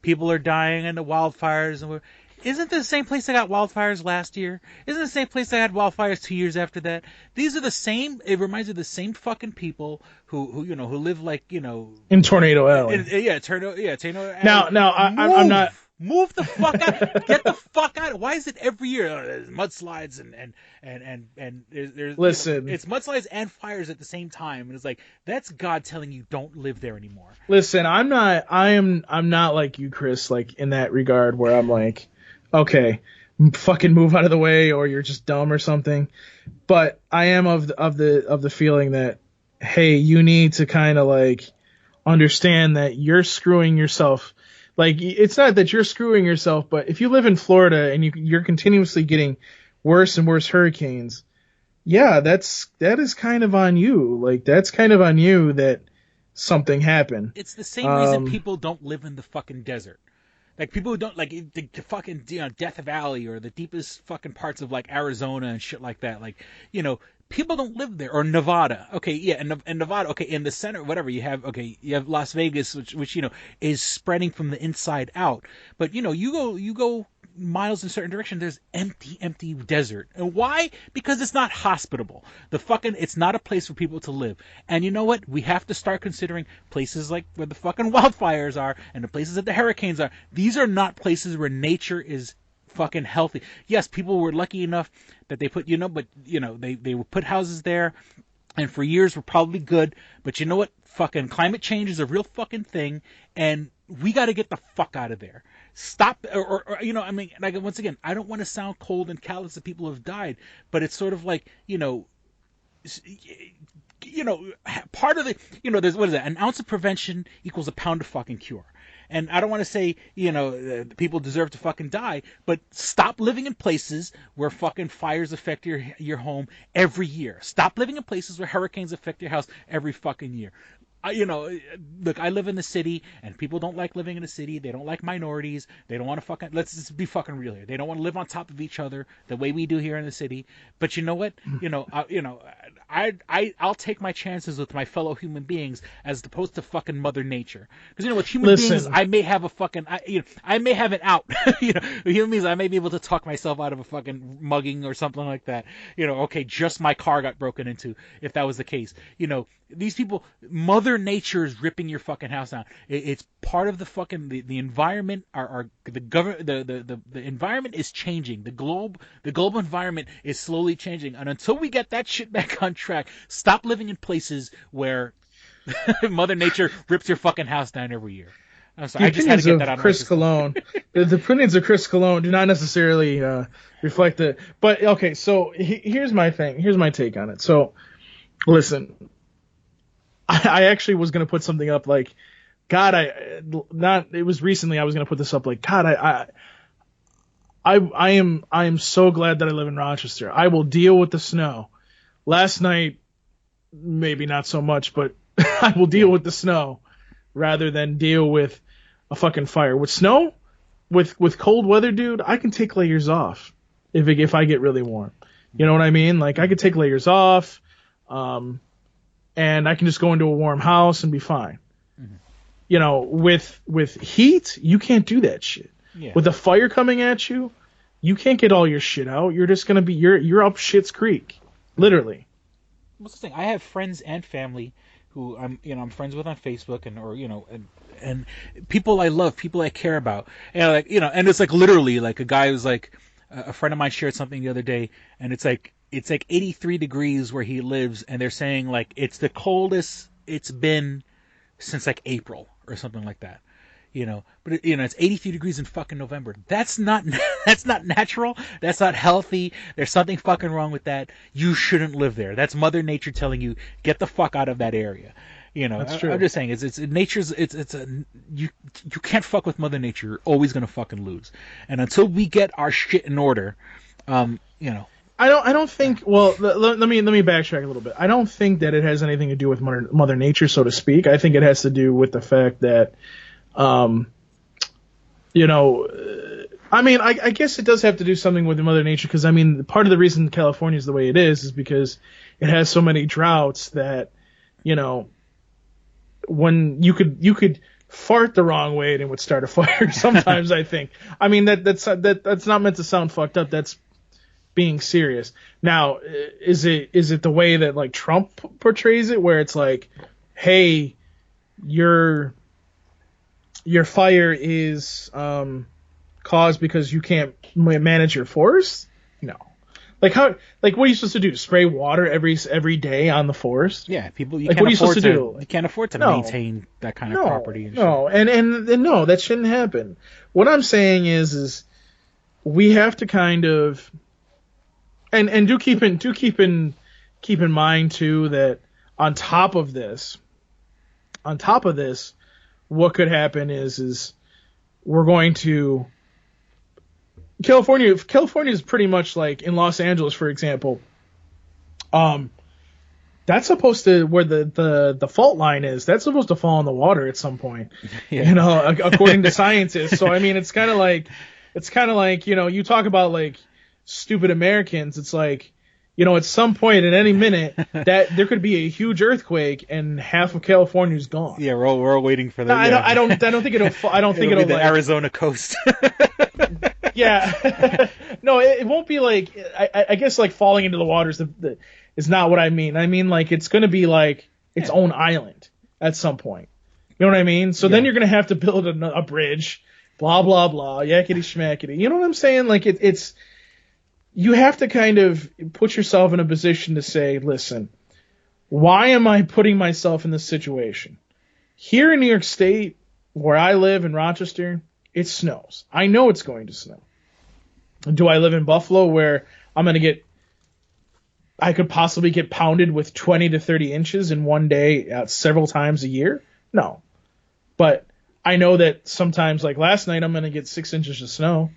people are dying in the wildfires. And isn't the same place that got wildfires last year? Isn't the same place that had wildfires 2 years after that? These are the same. It reminds me of the same fucking people who live like in Tornado Alley. Tornado Alley. Now, I'm not. Move the fuck out! Get the fuck out! Why is it every year there's mudslides and there's listen? It's mudslides and fires at the same time, and it's like, that's God telling you don't live there anymore. Listen, I'm not like you, Chris, like in that regard where I'm like, okay, fucking move out of the way, or you're just dumb or something. But I am of the feeling that, hey, you need to kind of like understand that you're screwing yourself. Like, it's not that you're screwing yourself, but if you live in Florida and you're continuously getting worse and worse hurricanes, yeah, that is kind of on you. Like, that's kind of on you that something happened. It's the same reason people don't live in the fucking desert. Like, people who don't, like, the fucking, Death Valley or the deepest fucking parts of, like, Arizona and shit like that. Like, people don't live there. Or Nevada. Okay, yeah, and Nevada, okay, in the center, whatever, you have Las Vegas, which is spreading from the inside out. But, you go miles in a certain direction, there's empty desert. And why? Because it's not hospitable. It's not a place for people to live. And you know what? We have to start considering places like where the fucking wildfires are and the places that the hurricanes are. These are not places where nature is fucking healthy. Yes, people were lucky enough that they put, they would put houses there And for years we're probably good, but you know what? Fucking climate change is a real fucking thing, and we got to get the fuck out of there. Stop, or you know, I mean, like, once again, I don't want to sound cold and callous to people who have died, but it's sort of like, you know, part of the, you know, there's, what is that? An ounce of prevention equals a pound of fucking cure. And I don't want to say, you know, people deserve to fucking die, but stop living in places where fucking fires affect your home every year. Stop living in places where hurricanes affect your house every fucking year. You know, look, I live in the city, and people don't like living in the city. They don't like minorities. They don't want to fucking, let's just be fucking real here. They don't want to live on top of each other the way we do here in the city. But you know what? I'll take my chances with my fellow human beings as opposed to fucking Mother Nature. Because you know, with human beings, I may have a fucking, I may have an out. You know, with human beings, I may be able to talk myself out of a fucking mugging or something like that. You know, okay, just my car got broken into, if that was the case. You know, these people, Mother Nature is ripping your fucking house down. It's part of the fucking the environment. The environment is changing. The global environment is slowly changing. And until we get that shit back on track, stop living in places where Mother Nature rips your fucking house down every year. I'm sorry, I just had to get that out of Chris Cologne. The opinions of Chris Cologne do not necessarily reflect the. But okay, so here's my thing. Here's my take on it. So, listen. I actually was going to put something up like, God, it was recently I was going to put this up like, God, I am so glad that I live in Rochester. I will deal with the snow. Last night, maybe not so much, but I will deal with the snow rather than deal with a fucking fire. With snow, with cold weather, dude, I can take layers off if I get really warm. You know what I mean? Like, I could take layers off, and I can just go into a warm house and be fine. Mm-hmm. You know, with heat, you can't do that shit. Yeah. With a fire coming at you, you can't get all your shit out. You're just gonna be you're up shit's creek, literally. What's the thing? I have friends and family who I'm friends with on Facebook and people I love, people I care about, and and it's like literally like a guy who's like a friend of mine shared something the other day, and it's like 83 degrees where he lives, and they're saying like it's the coldest it's been since like April or something like that. You know, but it's 83 degrees in fucking November. That's not natural. That's not healthy. There's something fucking wrong with that. You shouldn't live there. That's Mother Nature telling you, get the fuck out of that area. You know, That's true. I'm just saying, you can't fuck with Mother Nature. You're always gonna fucking lose. And until we get our shit in order, I don't think. Well, let me backtrack a little bit. I don't think that it has anything to do with Mother Nature, so to speak. I think it has to do with the fact that, I guess it does have to do something with Mother Nature, because part of the reason California is the way it is because it has so many droughts that, when you could fart the wrong way and it would start a fire. Sometimes I think. That's not meant to sound fucked up. That's being serious. Now, is it the way that like Trump portrays it, where it's like, hey, your fire is caused because you can't manage your forest? No. Like what are you supposed to do? Spray water every day on the forest? Yeah, people. What are you supposed to do? You can't afford to maintain that kind of property. And no, shit. And no, that shouldn't happen. What I'm saying is we have to kind of, and do keep in mind too that on top of this, what could happen is we're going to California is pretty much like in Los Angeles, for example. That's supposed to, where the fault line is, that's supposed to fall in the water at some point. Yeah. According to scientists. So it's kind of like you talk about like stupid Americans. It's like, at some point at any minute that there could be a huge earthquake and half of California's gone. Yeah, we're all waiting for that. I don't think it'll be the Arizona coast. Yeah. No, it won't be like, I guess like falling into the waters is not what I mean. I mean like it's going to be like its own island at some point. You know what I mean? So then you're going to have to build a bridge, blah, blah, blah, yakety schmackety. You know what I'm saying? Like it's, you have to kind of put yourself in a position to say, listen, why am I putting myself in this situation? Here in New York State, where I live in Rochester, it snows. I know it's going to snow. Do I live in Buffalo where I could possibly get pounded with 20 to 30 inches in one day several times a year? No. But I know that sometimes, like last night, I'm going to get 6 inches of snow.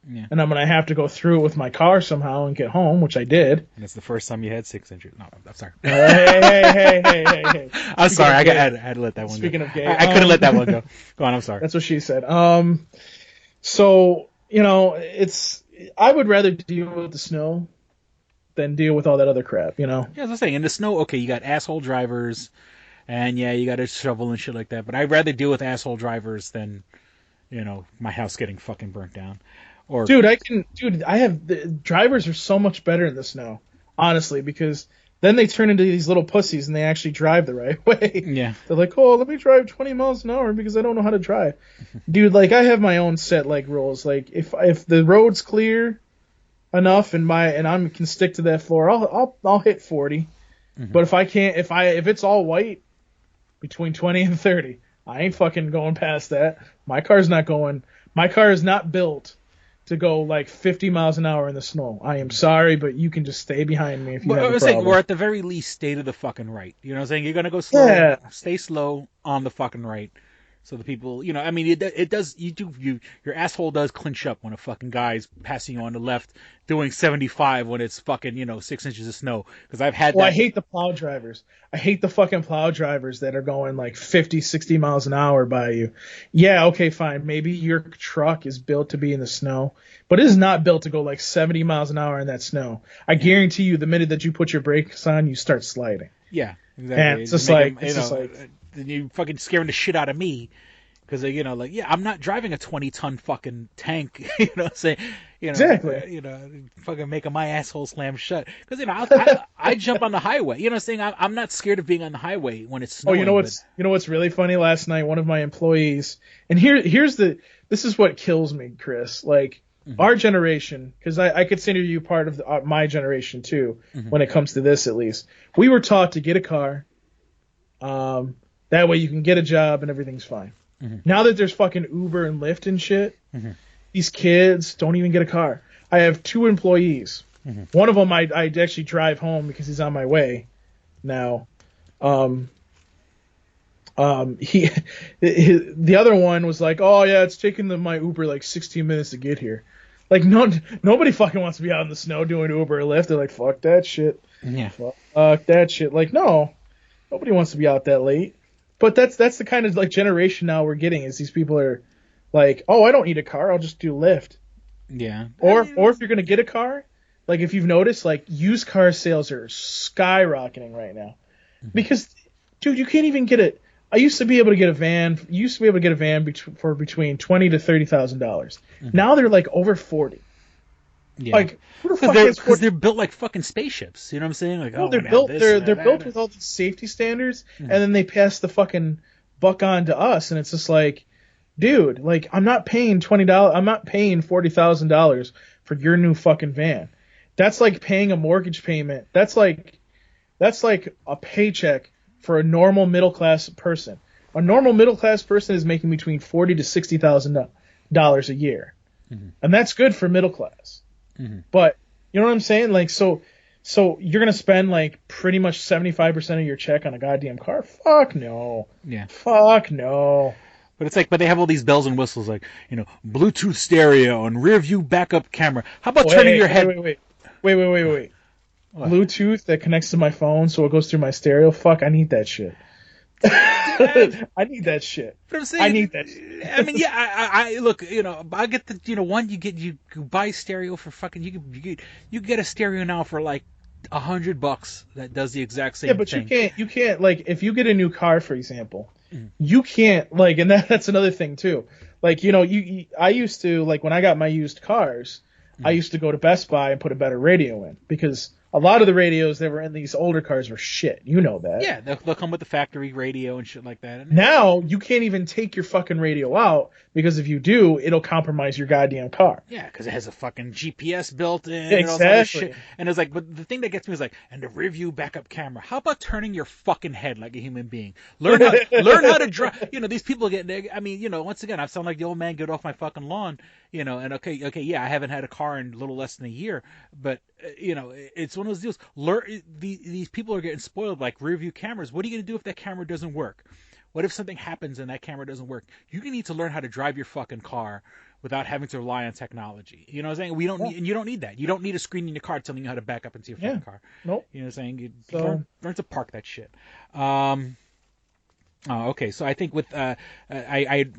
Yeah. And I'm going to have to go through it with my car somehow and get home, which I did. And it's the first time you had 6 inches. No, I'm sorry. Hey. I'm sorry. I had to let that one Speaking go. of gay. I couldn't let that one go. Go on, I'm sorry. That's what she said. So, I would rather deal with the snow than deal with all that other crap, Yeah, as I was saying, in the snow, okay, you got asshole drivers, and yeah, you got to shovel and shit like that, but I'd rather deal with asshole drivers than, my house getting fucking burnt down. Or the drivers are so much better in the snow, honestly, because then they turn into these little pussies and they actually drive the right way. Yeah. They're like, oh, let me drive 20 miles an hour because I don't know how to drive. Dude, like, I have my own set, like, rules. Like, if the road's clear enough and I can stick to that floor, I'll hit 40. Mm-hmm. But if it's all white between 20 and 30, I ain't fucking going past that. My car is not built to go like 50 miles an hour in the snow. I am sorry, but you can just stay behind me if you have a problem. We're at the very least stay to the fucking right. You know what I'm saying? You're gonna go slow. Yeah. Stay slow on the fucking right. So the people, your asshole does clinch up when a fucking guy's passing you on the left doing 75 when it's fucking, 6 inches of snow. Because I've had that. I hate the plow drivers. I hate the fucking plow drivers that are going like 50, 60 miles an hour by you. Yeah, okay, fine. Maybe your truck is built to be in the snow, but it is not built to go like 70 miles an hour in that snow. I guarantee you the minute that you put your brakes on, you start sliding. Yeah, exactly. And it's just like then you fucking scaring the shit out of me because I'm not driving a 20-ton fucking tank, saying, exactly, fucking making my asshole slam shut because I jump on the highway, saying I'm not scared of being on the highway when it's snowing. What's really funny? Last night, one of my employees, and this is what kills me, Chris. Like our generation, because I consider you part of my generation too, when it comes to this at least. We were taught to get a car. That way you can get a job and everything's fine. Mm-hmm. Now that there's fucking Uber and Lyft and shit, these kids don't even get a car. I have 2 employees. Mm-hmm. One of them I actually drive home because he's on my way now. The other one was like, oh yeah, it's taking my Uber like 16 minutes to get here. Like nobody fucking wants to be out in the snow doing Uber or Lyft. They're like, fuck that shit. Yeah. Fuck that shit. Like, no, nobody wants to be out that late. But that's the kind of like generation now we're getting is these people are like, oh, I don't need a car, I'll just do Lyft. Yeah. Or if you're gonna get a car, like if you've noticed, like used car sales are skyrocketing right now, because dude, you can't even get it. I used to be able to get a van. For between $20,000 to $30,000. Now they're like over 40. Yeah. Like, because they're built like fucking spaceships. You know what I'm saying? Like, they're built. They're built with all these safety standards, and then they pass the fucking buck on to us, and it's just like, dude, like I'm not paying $20. I'm not paying $40,000 for your new fucking van. That's like paying a mortgage payment. That's like a paycheck for a normal middle class person. A normal middle class person is making between $40,000 to $60,000 a year, and that's good for middle class. But you know what I'm saying? Like, so you're gonna spend like pretty much 75% of your check on a goddamn car? Fuck no. Yeah. Fuck no. But it's like, but they have all these bells and whistles, like, Bluetooth stereo and rear view backup camera. How about turning your head? Wait. What? Bluetooth that connects to my phone so it goes through my stereo? Fuck, I need that shit. I need that shit. But I'm saying, I need that shit. I mean, yeah, I look, I get the, one, you buy stereo for fucking, you get a stereo now for like $100 that does the exact same thing. Yeah, but you can't, like, if you get a new car, for example, you can't, like, and that's another thing too. Like, I used to, like, when I got my used cars, I used to go to Best Buy and put a better radio in because a lot of the radios that were in these older cars were shit. You know that. Yeah, they'll come with the factory radio and shit like that. And now you can't even take your fucking radio out, because if you do, it'll compromise your goddamn car. Yeah, because it has a fucking GPS built in. Exactly. And all that shit. And it's like, but the thing that gets me is like, and the rear view backup camera. How about turning your fucking head like a human being? Learn how to drive. These people once again, I sound like the old man, get off my fucking lawn. And okay, yeah, I haven't had a car in a little less than a year, but it's one of those deals. These people are getting spoiled like rear view cameras. What are you gonna do if that camera doesn't work? What if something happens and that camera doesn't work? You need to learn how to drive your fucn car without having to rely on technology. You know what I'm saying? You don't need that. You don't need a screen in your car telling you how to back up into your fucking car. Nope. You know what I'm saying? Learn to park that shit. Okay, so I think with I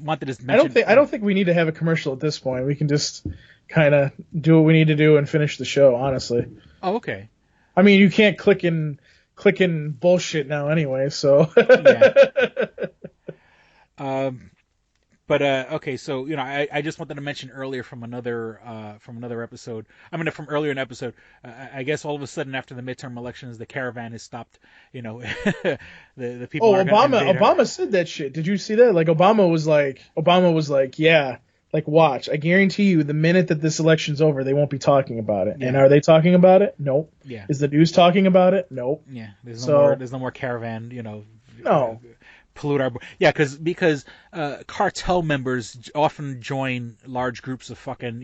wanted to mention. I don't think we need to have a commercial at this point. We can just kind of do what we need to do and finish the show. Honestly. Oh, okay. I mean, you can't click in bullshit now anyway. So. Yeah. But okay, so I just wanted to mention earlier from another episode. From earlier in the episode. I guess all of a sudden after the midterm elections, the caravan has stopped. The people. Oh, Obama said that shit. Did you see that? Like Obama was like, yeah, like watch. I guarantee you, the minute that this election's over, they won't be talking about it. Yeah. And are they talking about it? Nope. Yeah. Is the news talking about it? Nope. Yeah. There's no more caravan. No. Pollute our because cartel members often join large groups of fucking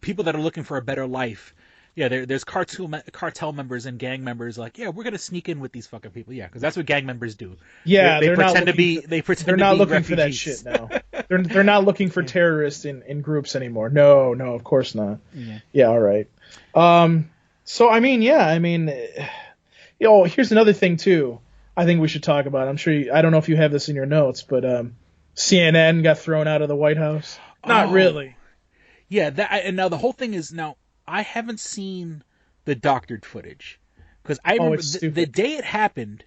people that are looking for a better life. Yeah, there's cartel members and gang members like, yeah, we're gonna sneak in with these fucking people. Yeah, because that's what gang members do. Yeah, they pretend to be they're not looking for that shit now. they're not looking for terrorists in groups anymore. No, of course not. Yeah, all right. So here's another thing too. I think we should talk about. I'm sure I don't know if you have this in your notes, but CNN got thrown out of the White House. Not really. Yeah, and now the whole thing is now. I haven't seen the doctored footage because I remember the day it happened,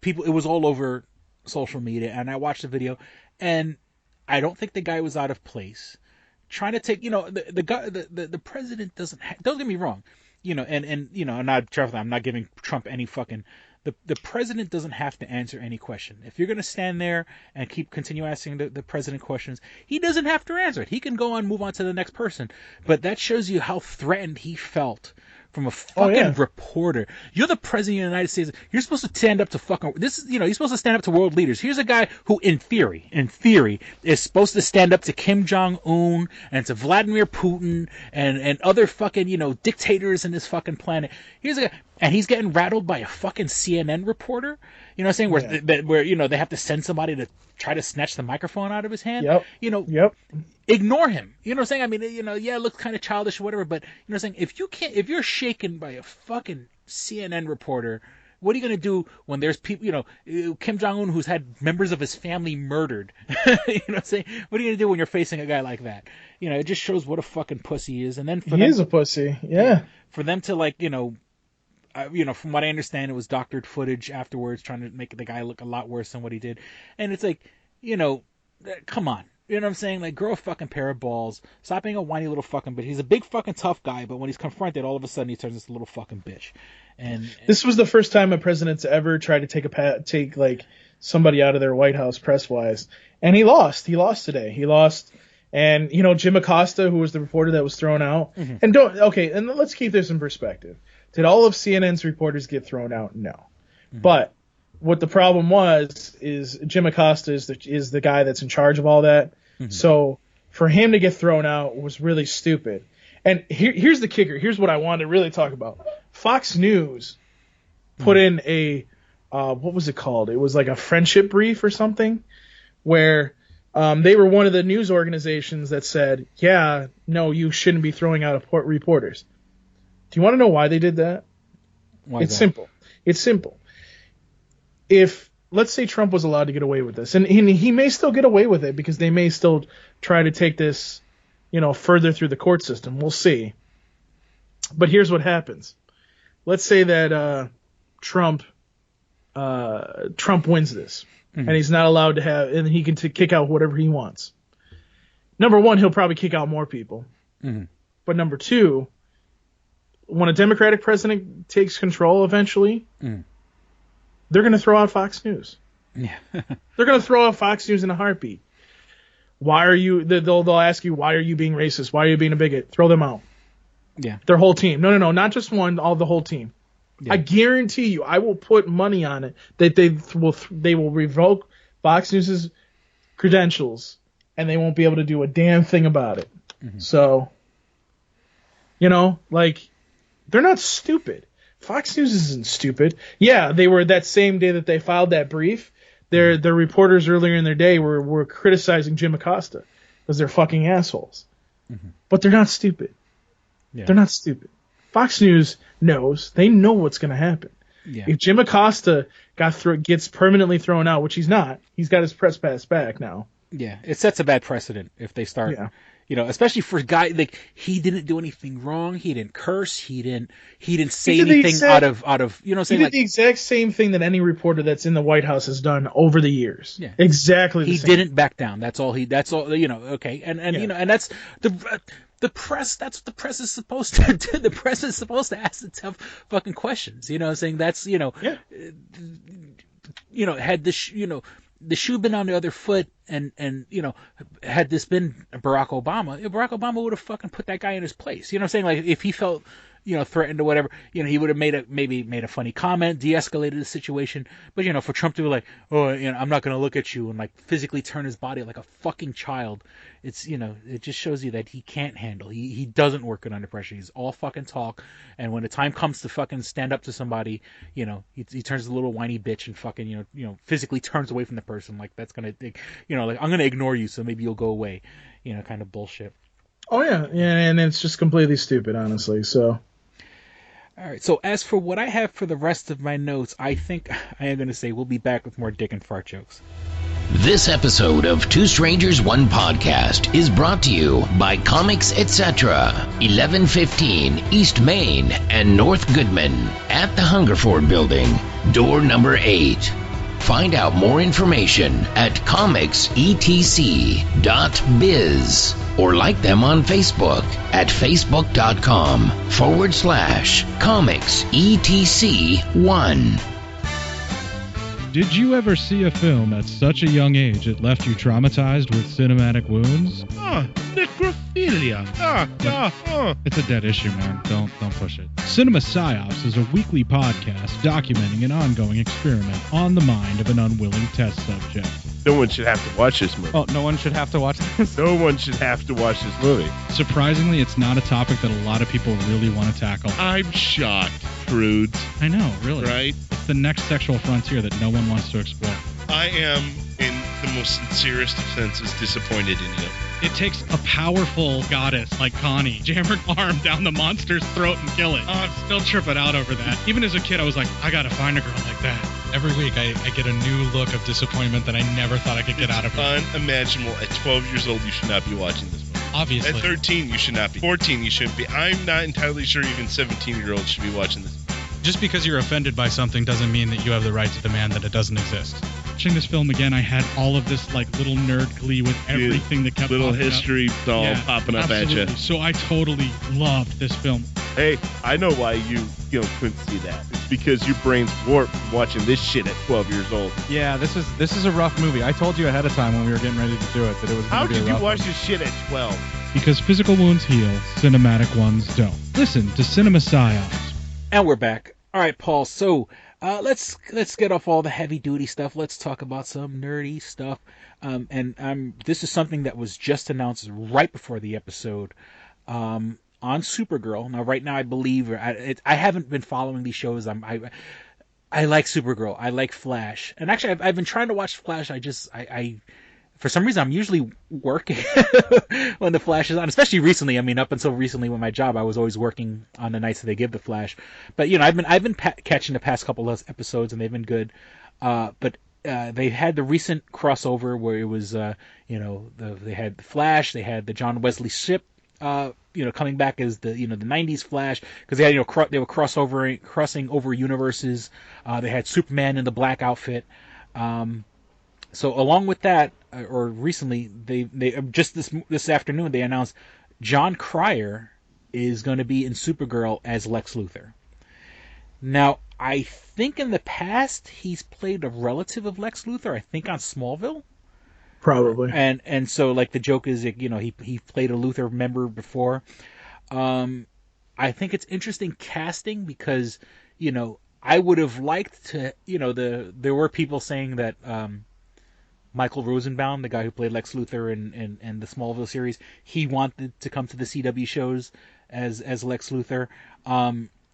it was all over social media, and I watched the video, and I don't think the guy was out of place. Trying to take, the president doesn't. Don't get me wrong, I'm not giving Trump any fucking. The president doesn't have to answer any question. If you're going to stand there and continue asking the president questions, he doesn't have to answer it. He can go on, move on to the next person. But that shows you how threatened he felt from a fucking reporter. You're the president of the United States. You're supposed to stand up to you're supposed to stand up to world leaders. Here's a guy who, in theory, is supposed to stand up to Kim Jong-un and to Vladimir Putin and other fucking, dictators in this fucking planet. Here's a guy, and he's getting rattled by a fucking CNN reporter. You know what I'm saying? Where they have to send somebody to try to snatch the microphone out of his hand. Yep. Ignore him. You know what I'm saying? It looks kind of childish or whatever, but you know what I'm saying? If you're shaken by a fucking CNN reporter, what are you going to do when there's people, Kim Jong-un, who's had members of his family murdered? You know what I'm saying? What are you going to do when you're facing a guy like that? It just shows what a fucking pussy he is. And then he is a pussy. Yeah. For them to from what I understand, it was doctored footage afterwards, trying to make the guy look a lot worse than what he did. And it's like, come on. You know what I'm saying? Like, grow a fucking pair of balls. Stop being a whiny little fucking bitch. He's a big fucking tough guy, but when he's confronted, all of a sudden he turns into a little fucking bitch. And this was the first time a president's ever tried to take like somebody out of their White House press wise, and he lost. He lost today. He lost. And Jim Acosta, who was the reporter that was thrown out, and let's keep this in perspective. Did all of CNN's reporters get thrown out? No. But what the problem is Jim Acosta is the guy that's in charge of all that. So for him to get thrown out was really stupid. And here's the kicker. Here's what I wanted to really talk about. Fox News put in a what was it called? It was like a friendship brief or something, where they were one of the news organizations that said, yeah, no, you shouldn't be throwing out reporters. Do you want to know why they did that? It's simple. If, let's say, Trump was allowed to get away with this, and he may still get away with it because they may still try to take this, further through the court system. We'll see. But here's what happens. Let's say that Trump wins this, and he's not allowed to have, and he can kick out whatever he wants. Number one, he'll probably kick out more people. But number two, when a Democratic president takes control eventually, they're going to throw out Fox News. Yeah. They're going to throw out Fox News in a heartbeat. Why are you? They'll ask you, why are you being racist? Why are you being a bigot? Throw them out. Yeah. Their whole team. No, not just one. The whole team. Yeah. I guarantee you, I will put money on it that they will revoke Fox News's credentials and they won't be able to do a damn thing about it. So, they're not stupid. Fox News isn't stupid. Yeah, they were that same day that they filed that brief. Their reporters earlier in their day were criticizing Jim Acosta because they're fucking assholes. But they're not stupid. Yeah. They're not stupid. Fox News knows. They know what's going to happen. Yeah. If Jim Acosta gets permanently thrown out, which he's not, he's got his press pass back now. Yeah, it sets a bad precedent if they start, especially for a guy like he didn't do anything wrong. He didn't curse. He didn't say anything out of He did the exact same thing that any reporter that's in the White House has done over the years. Yeah, exactly. He didn't back down. That's all. Okay, and and that's the press. That's what the press is supposed to do. The press is supposed to ask the tough fucking questions. Saying that's had this the shoe been on the other foot and had this been Barack Obama would have fucking put that guy in his place. Like if he felt threatened or whatever, he would have made a funny comment, de-escalated the situation. But for Trump to be like, oh, I'm not going to look at you and like physically turn his body like a fucking child, it's it just shows you that he can't handle. He doesn't work good under pressure. He's all fucking talk, and when the time comes to fucking stand up to somebody, he turns a little whiny bitch and fucking physically turns away from the person. Like that's gonna like I'm gonna ignore you, so maybe you'll go away. Kind of bullshit. Oh yeah, and it's just completely stupid, honestly. So. All right, so as for what I have for the rest of my notes, I think I am going to say we'll be back with more dick and fart jokes. This episode of Two Strangers, One Podcast is brought to you by Comics Etc., 1115 East Main and North Goodman at the Hungerford Building, door number 8. Find out more information at comicsetc.biz or like them on Facebook at facebook.com/comicsetc1. Did you ever see a film at such a young age it left you traumatized with cinematic wounds? Necrophilia. It's a dead issue, man. Don't push it. Cinema Psyops is a weekly podcast documenting an ongoing experiment on the mind of an unwilling test subject. No one should have to watch this movie. Oh, no one should have to watch this? No one should have to watch this movie. Surprisingly, it's not a topic that a lot of people really want to tackle. I'm shocked, prudes. I know, really. Right? It's the next sexual frontier that no one wants to explore. I am, in the most sincerest of senses, disappointed in you. It takes a powerful goddess like Connie, jam her arm down the monster's throat and kill it. Oh, I'm still tripping out over that. Even as a kid, I was like, I gotta find a girl like that. Every week, I get a new look of disappointment that I never thought I could get out of. Unimaginable. At 12 years old, you should not be watching this movie. Obviously. At 13, you should not be. 14, you shouldn't be. I'm not entirely sure even 17-year-olds should be watching this. Just because you're offended by something doesn't mean that you have the right to demand that it doesn't exist. Watching this film again, I had all of this like little nerd glee with everything that kept little popping history up. all popping up absolutely. at you. So I totally loved this film. Hey, I know why you couldn't see that. It's because your brain's warped from watching this shit at 12 years old. Yeah, this is a rough movie. I told you ahead of time when we were getting ready to do it that it was going to be a rough How could you watch one. this shit at 12? Because physical wounds heal, cinematic ones don't. Listen to Cinema Psyops. And we're back. All right, Paul. So let's get off all the heavy duty stuff. Let's talk about some nerdy stuff. This is something that was just announced right before the episode on Supergirl. Now, right now, I believe I haven't been following these shows. I like Supergirl. I like Flash, and actually, I've been trying to watch Flash. I for some reason, I'm usually working when the Flash is on, especially recently. I mean, up until recently with my job, I was always working on the nights that they give the Flash. But, I've been catching the past couple of episodes, and they've been good. But they had the recent crossover where it was, they had the Flash, they had the John Wesley Shipp, coming back as the 90s Flash, because they had, they were crossing over universes. They had Superman in the black outfit. So along with that, or recently, they just this afternoon they announced John Cryer is going to be in Supergirl as Lex Luthor. Now, I think in the past he's played a relative of Lex Luthor, I think on Smallville. Probably. And so, like, the joke is, you know, he played a Luthor member before. I think it's interesting casting because, you know, I would have liked to, you know, there were people saying that Michael Rosenbaum, the guy who played Lex Luthor in the Smallville series, he wanted to come to the CW shows as Lex Luthor.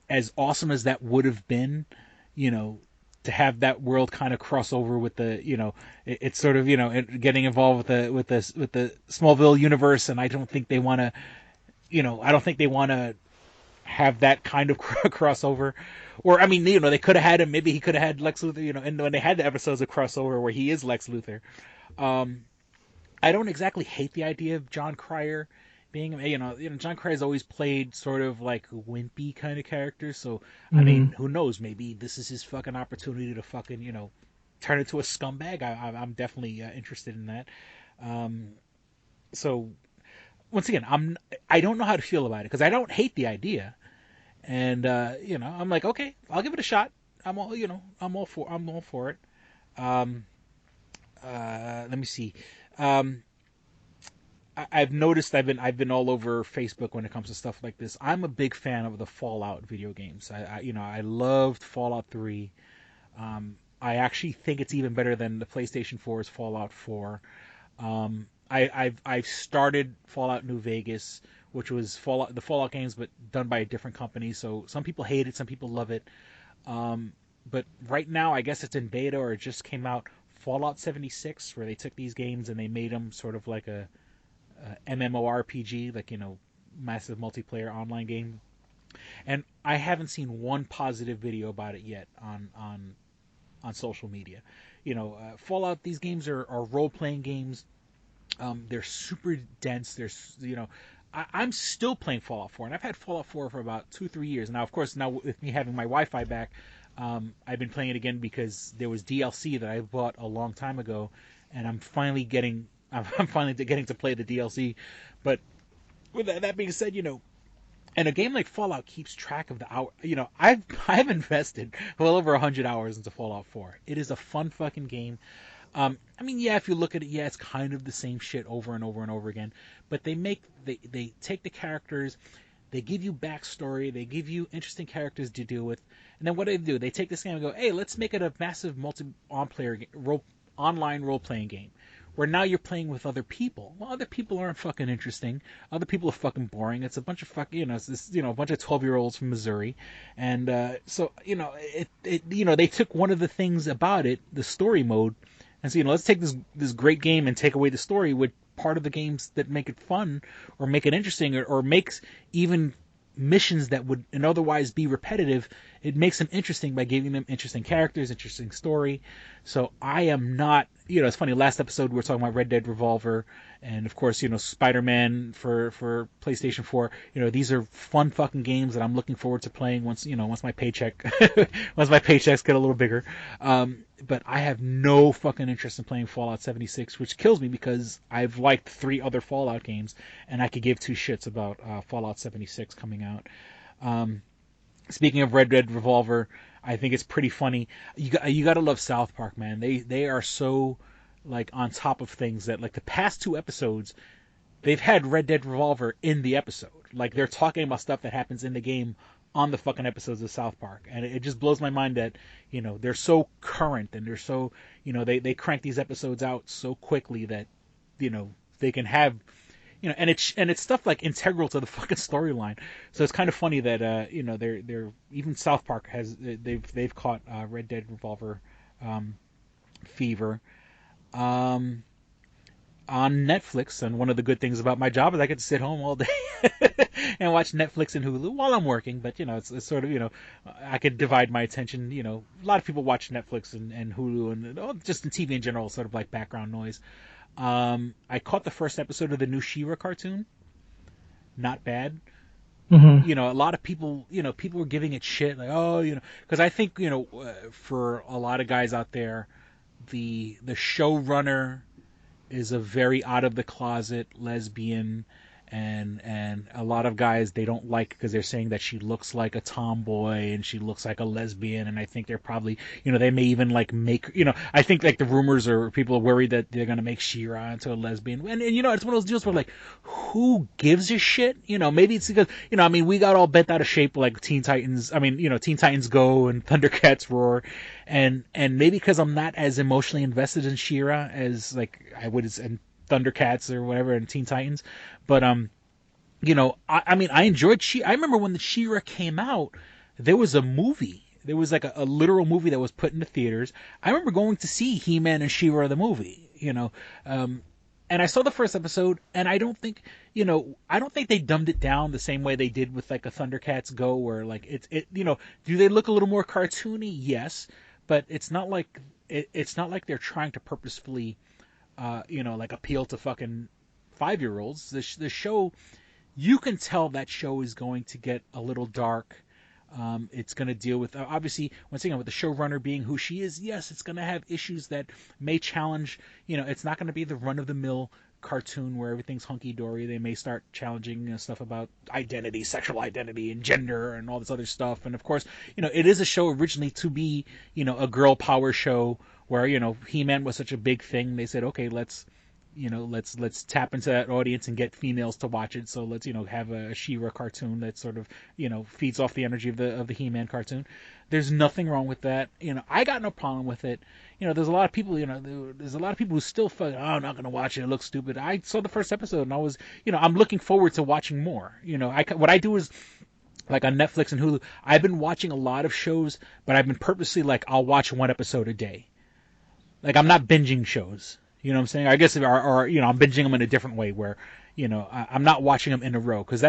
As awesome as that would have been, you know, to have that world kind of cross over with the, you know, it's sort of, you know, getting involved with the Smallville universe, and I don't think they want to, you know, have that kind of crossover. Or, I mean, you know, they could have had him, maybe he could have had Lex Luthor, you know, and when they had the episodes of crossover where he is Lex Luthor. I don't exactly hate the idea of John Cryer being, you know, John Cryer's always played sort of like wimpy kind of characters, so, I mean, who knows, maybe this is his fucking opportunity to fucking, you know, turn into a scumbag. I'm definitely interested in that. So, once again, I don't know how to feel about it, because I don't hate the idea. And you know, I'm like, okay, I'll give it a shot. I'm all for it. Let me see. I've noticed I've been all over Facebook when it comes to stuff like this. I'm a big fan of the Fallout video games. I loved Fallout 3. I actually think it's even better than the PlayStation 4's Fallout 4. I've started Fallout New Vegas, which was the Fallout games, but done by a different company. So some people hate it, some people love it. But right now, I guess it's in beta or it just came out. Fallout 76, where they took these games and they made them sort of like a MMORPG, like, you know, massive multiplayer online game. And I haven't seen one positive video about it yet on social media. You know, Fallout, these games are role-playing games. They're super dense. There's, you know, I'm still playing Fallout 4, and I've had Fallout 4 for about 2-3 years. Now, of course, now with me having my Wi-Fi back, I've been playing it again because there was DLC that I bought a long time ago, and I'm finally getting to play the DLC. But with that being said, you know, and a game like Fallout keeps track of the hour. You know, I've invested well over 100 hours into Fallout 4. It is a fun fucking game. I mean, yeah, if you look at it, yeah, it's kind of the same shit over and over and over again. But they take the characters, they give you backstory, they give you interesting characters to deal with, and then what do? They take this game and go, hey, let's make it a massive online role-playing game, where now you're playing with other people. Well, other people aren't fucking interesting. Other people are fucking boring. It's a bunch of fucking, you know, it's this, you know, a bunch of 12-year-olds from Missouri, and so, you know, you know, they took one of the things about it, the story mode, and so, you know, let's take this great game and take away the story with part of the games that make it fun or make it interesting or makes even missions that would otherwise be repetitive, it makes them interesting by giving them interesting characters, interesting story. So I am not, you know, it's funny, last episode we were talking about Red Dead Revolver and of course, you know, Spider-Man for PlayStation 4. You know, these are fun fucking games that I'm looking forward to playing once my paychecks get a little bigger. But I have no fucking interest in playing Fallout 76, which kills me because I've liked 3 other Fallout games and I could give 2 shits about Fallout 76 coming out. Speaking of Red Dead Revolver, I think it's pretty funny. You gotta love South Park, man. They are so like on top of things that like the past 2 episodes, they've had Red Dead Revolver in the episode. Like they're talking about stuff that happens in the game on the fucking episodes of South Park, and it just blows my mind that, you know, they're so current and they're so, you know, they crank these episodes out so quickly that, you know, they can have, you know, and it's stuff like integral to the fucking storyline. So it's kind of funny that you know, they're even South Park they've caught Red Dead Revolver fever on Netflix. And one of the good things about my job is I get to sit home all day and watch Netflix and Hulu while I'm working. But, you know, it's sort of, you know, I could divide my attention. You know, a lot of people watch Netflix and Hulu and just in TV in general, sort of like background noise. I caught the first episode of the new She-Ra cartoon. Not bad. Mm-hmm. You know, a lot of people, you know, people were giving it shit, like, oh, you know, because I think, you know, for a lot of guys out there, the showrunner is a very out of the closet lesbian, and a lot of guys they don't like because they're saying that she looks like a tomboy and she looks like a lesbian, and I think they're probably, they may even like make, I think like the rumors or people are worried that they're gonna make She-Ra into a lesbian, and it's one of those deals where like, who gives a shit? Maybe it's because we got all bent out of shape like Teen Titans Go and Thundercats Roar, and maybe because I'm not as emotionally invested in She-Ra as like I would in Thundercats or whatever and Teen Titans, but I enjoyed I remember when the She-Ra came out, there was a movie. There was like a literal movie that was put in the theaters. I remember going to see He-Man and She-Ra the movie, and I saw the first episode, and I don't think they dumbed it down the same way they did with like a Thundercats Go, where like do they look a little more cartoony? Yes, but it's not like they're trying to purposefully like appeal to fucking 5-year-olds. The show, you can tell that show is going to get a little dark. It's going to deal with, obviously, once again, with the showrunner being who she is, yes, it's going to have issues that may challenge, it's not going to be the run-of-the-mill cartoon where everything's hunky-dory. They may start challenging stuff about identity, sexual identity, and gender, and all this other stuff. And, of course, it is a show originally to be, a girl power show where, He-Man was such a big thing. They said, okay, let's tap into that audience and get females to watch it. So let's, have a She-Ra cartoon that sort of, feeds off the energy of the He-Man cartoon. There's nothing wrong with that. I got no problem with it. There's a lot of people, there's a lot of people who still feel, I'm not going to watch it. It looks stupid. I saw the first episode and I was, I'm looking forward to watching more. What I do is, like on Netflix and Hulu, I've been watching a lot of shows, but I've been purposely like, I'll watch one episode a day. Like, I'm not binging shows. You know what I'm saying? I guess, or I'm binging them in a different way where, I'm not watching them in a row. Because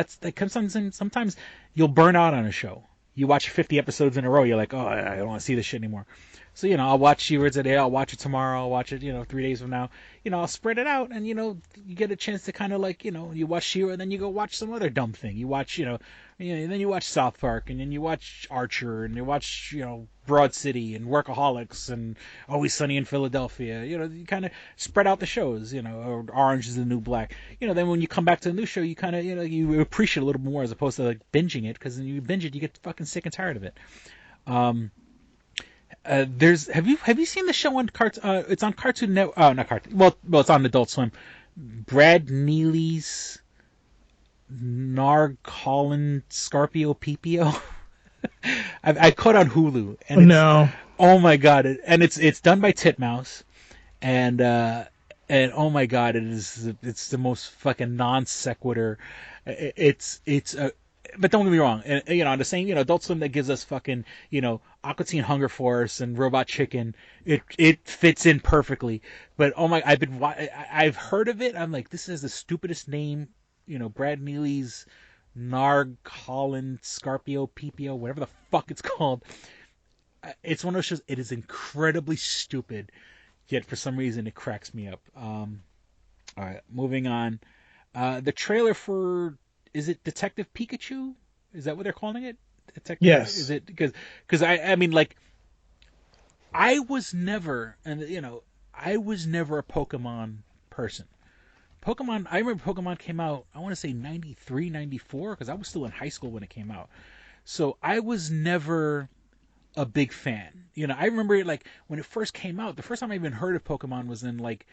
sometimes you'll burn out on a show. You watch 50 episodes in a row, you're like, oh, I don't want to see this shit anymore. So, I'll watch She-Ra today, I'll watch it tomorrow, I'll watch it, 3 days from now. I'll spread it out, and, you get a chance to kind of like, you watch She-Ra, and then you go watch some other dumb thing. You watch, then you watch South Park, and then you watch Archer, and you watch, Broad City, and Workaholics, and Always Sunny in Philadelphia. You kind of spread out the shows, or Orange is the New Black. Then when you come back to the new show, you kind of, you appreciate it a little more as opposed to like binging it, because when you binge it, you get fucking sick and tired of it. Have you seen the show on it's on Cartoon Network? Oh, not Cartoon. Well, it's on Adult Swim. Brad Neely's Narg Holland Scorpio Pipio. I caught on Hulu. And no. Oh my god! It's done by Titmouse, and oh my god, it's the most fucking non sequitur. But don't get me wrong, on the same, Adult Swim that gives us fucking, Aqua Teen Hunger Force and Robot Chicken, it fits in perfectly. But oh my, I've heard of it. I'm like, this is the stupidest name, Brad Neely's Narg Holland Scorpio Pipio, whatever the fuck it's called. It's one of those shows. It is incredibly stupid, yet for some reason it cracks me up. All right, moving on. The trailer for, is it Detective Pikachu? Is that what they're calling it? Detective? Yes. Is it because I mean, like, I was never a Pokemon person. I remember Pokemon came out, I want to say 93, 94, because I was still in high school when it came out. So I was never a big fan. I remember like when it first came out, the first time I even heard of Pokemon was in like,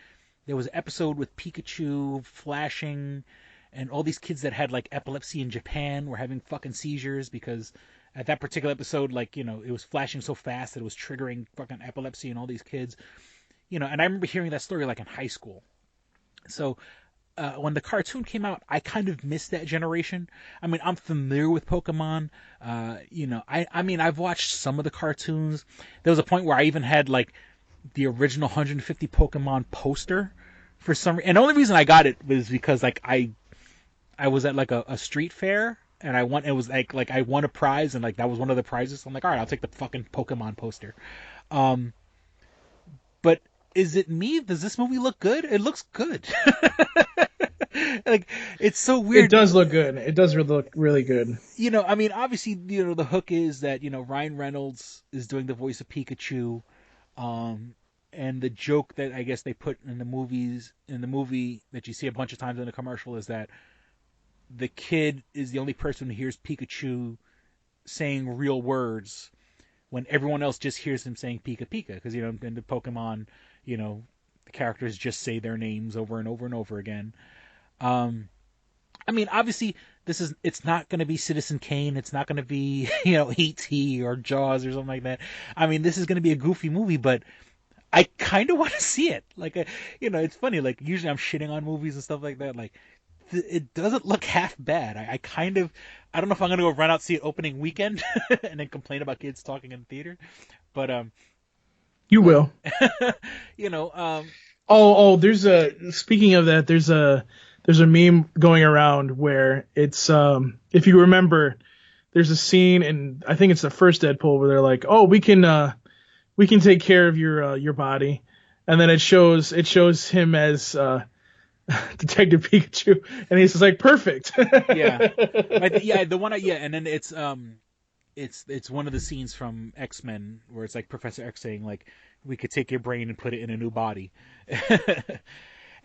there was an episode with Pikachu flashing, and all these kids that had like epilepsy in Japan were having fucking seizures because at that particular episode, like, it was flashing so fast that it was triggering fucking epilepsy in all these kids. And I remember hearing that story like in high school. So when the cartoon came out, I kind of missed that generation. I mean, I'm familiar with Pokemon. I mean, I've watched some of the cartoons. There was a point where I even had like the original 150 Pokemon poster for some reason. And the only reason I got it was because like I was at like a street fair and it was like I won a prize and like that was one of the prizes. So I'm like, all right, I'll take the fucking Pokemon poster. But is it me? Does this movie look good? It looks good. Like, it's so weird. It does look good. It does look really good. I mean, obviously, the hook is that, Ryan Reynolds is doing the voice of Pikachu. And the joke that I guess they put in the movie that you see a bunch of times in the commercial is that the kid is the only person who hears Pikachu saying real words when everyone else just hears him saying Pika Pika, because in the Pokemon, the characters just say their names over and over and over again. I mean, obviously, it's not going to be Citizen Kane. It's not going to be, E.T. or Jaws or something like that. I mean, this is going to be a goofy movie, but I kind of want to see it. Like, it's funny. Like, usually I'm shitting on movies and stuff like that. Like, it doesn't look half bad. I don't know if I'm going to go run out see it opening weekend and then complain about kids talking in the theater. But, you will. Speaking of that, there's a meme going around where it's if you remember, there's a scene in I think it's the first Deadpool where they're like, "Oh, we can take care of your body," and then it shows him as Detective Pikachu, and he's just like, "Perfect." Yeah, and then it's one of the scenes from X-Men where it's like Professor X saying like, "We could take your brain and put it in a new body."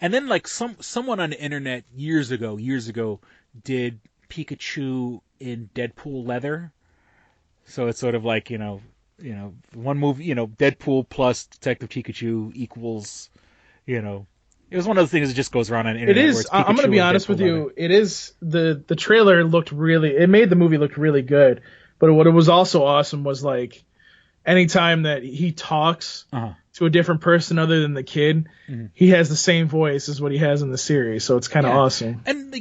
And then like someone on the internet years ago did Pikachu in Deadpool leather. So it's sort of like, one movie, Deadpool plus Detective Pikachu equals, it was one of those things that just goes around on the internet. It is. I'm going to be honest with you. It is the trailer it made the movie look really good. But what it was also awesome was like anytime that he talks to a different person other than the kid, he has the same voice as what he has in the series. So it's kind of awesome. And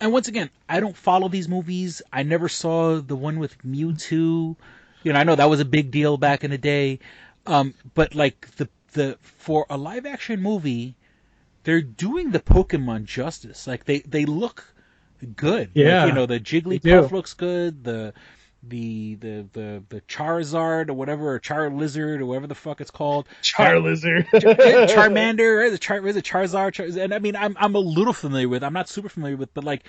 and once again, I don't follow these movies. I never saw the one with Mewtwo. I know that was a big deal back in the day. But like the for a live action movie, they're doing the Pokemon justice. Like they look good. Yeah. Like, the Jigglypuff looks good. The Charizard or whatever, or Charizard or whatever the fuck it's called. Charmander. Charmander, is it Charizard? And I mean, I'm a little familiar with. I'm not super familiar with, but like,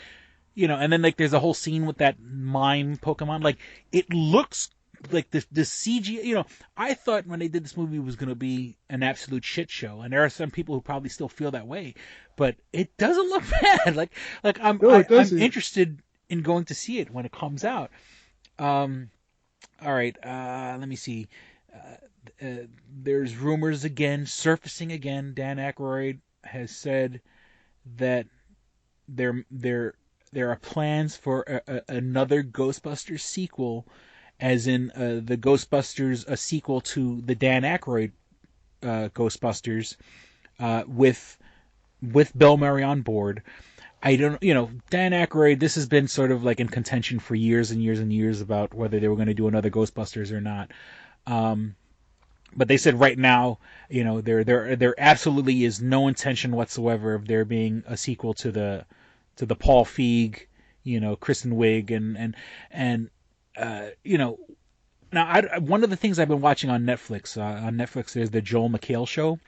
and then like there's a whole scene with that mime Pokemon. Like it looks like the CG. I thought when they did this movie it was going to be an absolute shit show, and there are some people who probably still feel that way, but it doesn't look bad. Like I'm interested in going to see it when it comes out. All right, let me see. There's rumors surfacing again. Dan Aykroyd has said that there are plans for another Ghostbusters sequel, as in the Ghostbusters, a sequel to the Dan Aykroyd Ghostbusters, with Bill Murray on board. I don't, Dan Aykroyd, this has been sort of like in contention for years and years and years about whether they were going to do another Ghostbusters or not. But they said right now, there absolutely is no intention whatsoever of there being a sequel to the Paul Feig, Kristen Wiig now one of the things I've been watching on Netflix, there's the Joel McHale show.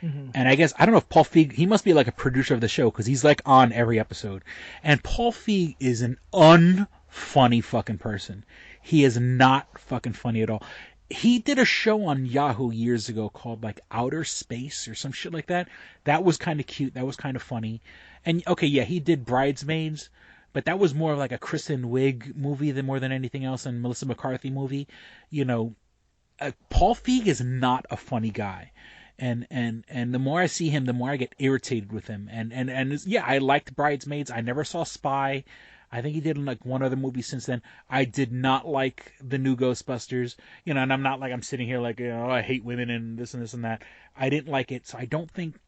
And I guess, I don't know if Paul Feig, he must be like a producer of the show because he's like on every episode. And Paul Feig is an unfunny fucking person. He is not fucking funny at all. He did a show on Yahoo years ago called like Outer Space or some shit like that. That was kind of cute. That was kind of funny. And okay, yeah, he did Bridesmaids, but that was more like a Kristen Wiig movie more than anything else, and Melissa McCarthy movie. Paul Feig is not a funny guy. And the more I see him, the more I get irritated with him. And yeah, I liked Bridesmaids. I never saw Spy. I think he did like one other movie since then. I did not like the new Ghostbusters, and I'm not like I'm sitting here like, I hate women and this and that. I didn't like it. So I don't think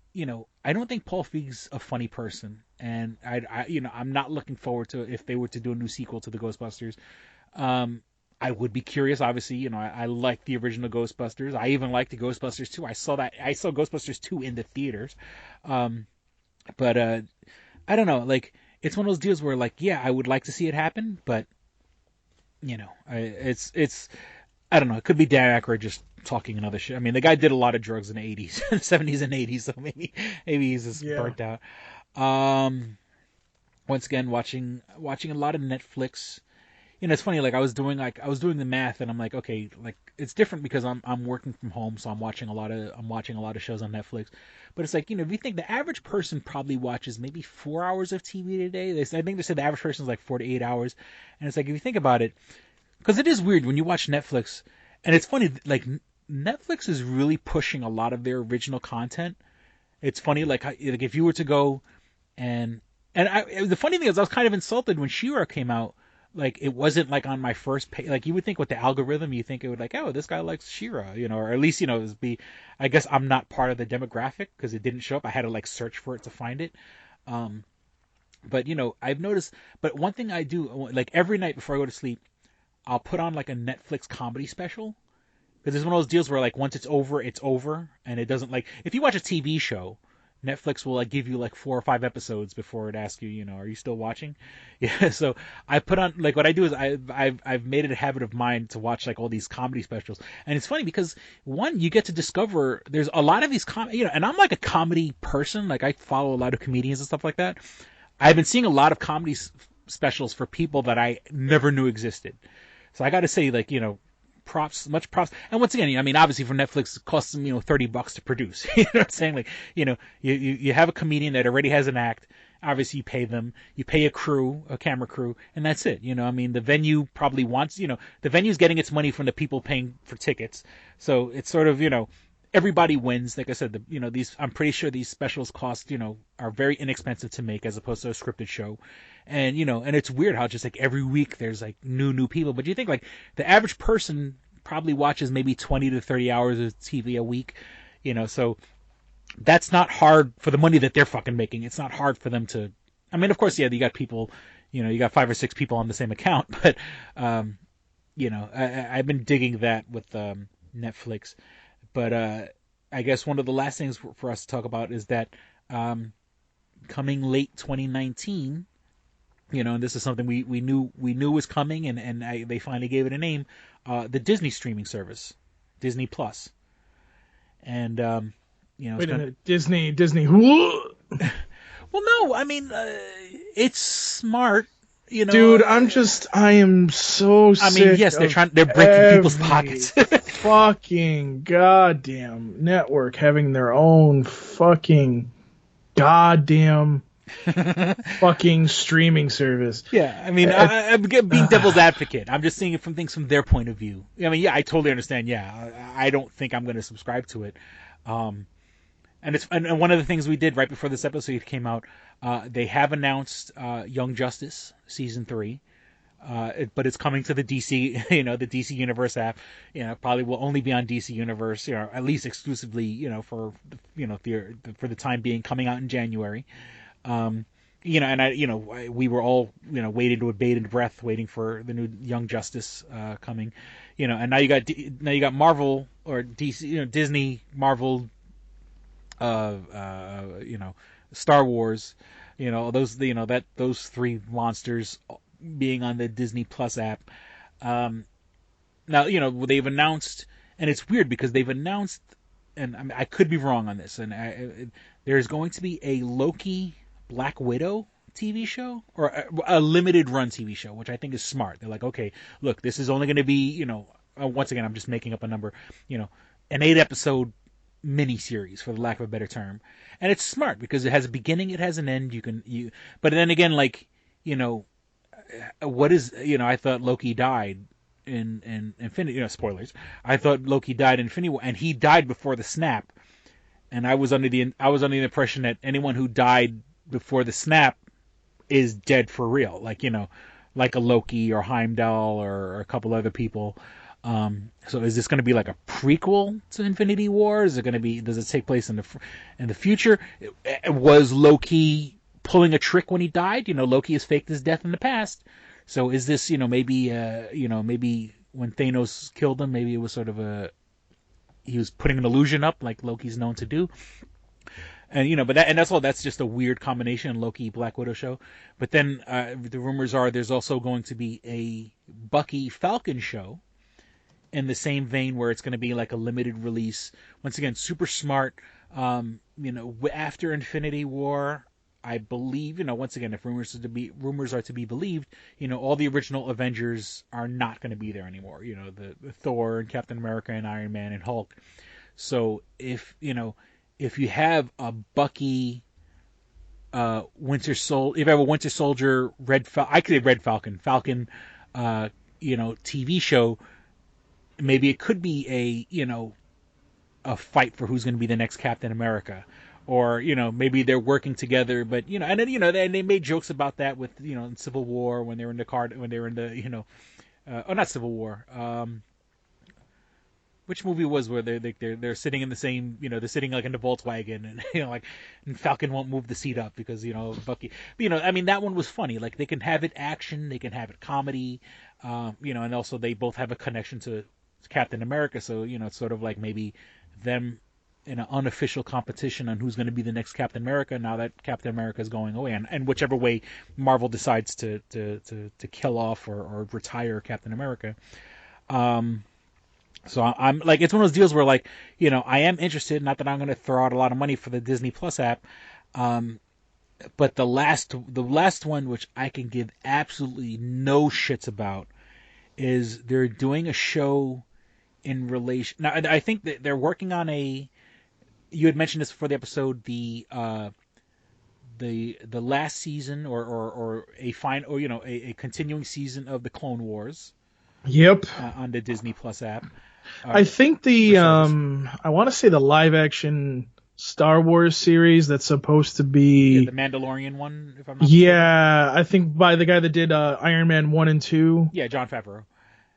Paul Feig's a funny person. And I'm not looking forward to if they were to do a new sequel to the Ghostbusters. I would be curious, obviously. I like the original Ghostbusters. I even like the Ghostbusters 2. I saw Ghostbusters 2 in the theaters. But I don't know. Like, it's one of those deals where, like, yeah, I would like to see it happen, but it's I don't know. It could be Dan Aykroyd just talking another shit. I mean, the guy did a lot of drugs in the 80s, 70s, and 80s, so maybe he's just burnt out. Once again, watching a lot of Netflix. it's funny. Like I was doing the math, and I'm like, okay, like it's different because I'm working from home, so I'm watching a lot of shows on Netflix. But it's like, if you think the average person probably watches maybe 4 hours of TV a day, I think they said the average person is like 4 to 8 hours, and it's like if you think about it, because it is weird when you watch Netflix, and it's funny, like Netflix is really pushing a lot of their original content. It's funny, like if you were to go and the funny thing is, I was kind of insulted when She-Ra came out. Like it wasn't like on my first page. Like you would think with the algorithm, you think it would like, oh, this guy likes She-Ra, or at least it would be. I guess I'm not part of the demographic because it didn't show up. I had to like search for it to find it. But I've noticed. But one thing I do, like every night before I go to sleep, I'll put on like a Netflix comedy special. Because it's one of those deals where like once it's over, and it doesn't like if you watch a TV show, Netflix will like give you like 4 or 5 episodes before it asks you, are you still watching? Yeah, so I put on like what I do is I've made it a habit of mine to watch like all these comedy specials, and it's funny because one, you get to discover there's a lot of these and I'm like a comedy person, like I follow a lot of comedians and stuff like that. I've been seeing a lot of comedy specials for people that I never knew existed, so I got to say like props. And once again, I mean, obviously for Netflix, it costs them, $30 to produce. You know what I'm saying? Like, you have a comedian that already has an act. Obviously you pay them, you pay a camera crew, and that's it. I mean, the venue probably wants, the venue's getting its money from the people paying for tickets. So it's sort of, everybody wins. Like I said, I'm pretty sure these specials cost, are very inexpensive to make as opposed to a scripted show. And, and it's weird how just like every week there's like new people. But you think like the average person probably watches maybe 20 to 30 hours of TV a week, so that's not hard for the money that they're fucking making. It's not hard for them to, I mean, of course, yeah, you got people, you got 5 or 6 people on the same account, but, I've been digging that with Netflix. But I guess one of the last things for us to talk about is that coming late 2019, and this is something we knew was coming, and they finally gave it a name, the Disney streaming service, Disney Plus. And wait a minute, Disney. Well, no, I mean it's smart. Dude, I am so sick. I mean, yes, they're breaking people's pockets. Fucking goddamn network having their own fucking goddamn fucking streaming service. Yeah, I mean, I'm being devil's advocate. I'm just seeing it from their point of view. I mean, yeah, I totally understand. Yeah, I don't think I'm going to subscribe to it. And one of the things we did right before this episode came out, they have announced Young Justice season 3, but it's coming to the DC, the DC Universe app. Probably will only be on DC Universe, at least exclusively, for the time being, coming out in January. And we were all, waiting with bated breath, waiting for the new Young Justice coming, and now you got Marvel or DC, Disney, Marvel. Star Wars, those 3 monsters being on the Disney Plus app. Now, they've announced, and it's weird because they've announced, and I could be wrong on this, and there's going to be a Loki Black Widow TV show, or a limited run TV show, which I think is smart. They're like, okay, look, this is only going to be, once again, I'm just making up a number, an 8-episode mini-series, for the lack of a better term. And it's smart because it has a beginning, it has an end. But then again, like, what is, I thought Loki died in Infinity, spoilers. I thought Loki died in Infinity War, and he died before the snap. And I was under the impression that anyone who died before the snap is dead for real, like like a Loki or Heimdall or a couple other people. So is this going to be like a prequel to Infinity War? Is it going to be? Does it take place in the future? Was Loki pulling a trick when he died? Loki has faked his death in the past. So is this maybe when Thanos killed him, maybe it was sort of he was putting an illusion up like Loki's known to do. And that's just a weird combination, Loki Black Widow show. But then the rumors are there's also going to be a Bucky Falcon show, in the same vein, where it's going to be like a limited release. Once again, super smart. After Infinity War, I believe, once again, if rumors are to be believed, all the original Avengers are not going to be there anymore. The Thor and Captain America and Iron Man and Hulk. So if you have a Bucky, Winter Soldier, if you have a Winter Soldier, I could say Red Falcon, TV show, maybe it could be a fight for who's going to be the next Captain America. Or, maybe they're working together, but, and then, they made jokes about that with, in Civil War when they were in not Civil War. Which movie was where they're sitting in the same, they're sitting like in the Volkswagen and, and Falcon won't move the seat up because, Bucky, that one was funny. Like, they can have it action, they can have it comedy, and also they both have a connection to Captain America. So, it's sort of like maybe them in an unofficial competition on who's going to be the next Captain America now that Captain America is going away, and whichever way Marvel decides to kill off or retire Captain America. So I'm like, it's one of those deals where I am interested. Not that I'm going to throw out a lot of money for the Disney Plus app, but the last one, which I can give absolutely no shits about, is they're doing a show in relation. Now I think that they're working on a. You had mentioned this before the episode, the last season or a continuing season of the Clone Wars. Yep. On the Disney Plus app. I think I want to say the live action Star Wars series that's supposed to be the Mandalorian one, if I'm not mistaken. Yeah, I think by the guy that did Iron Man 1 and 2. Yeah, Jon Favreau.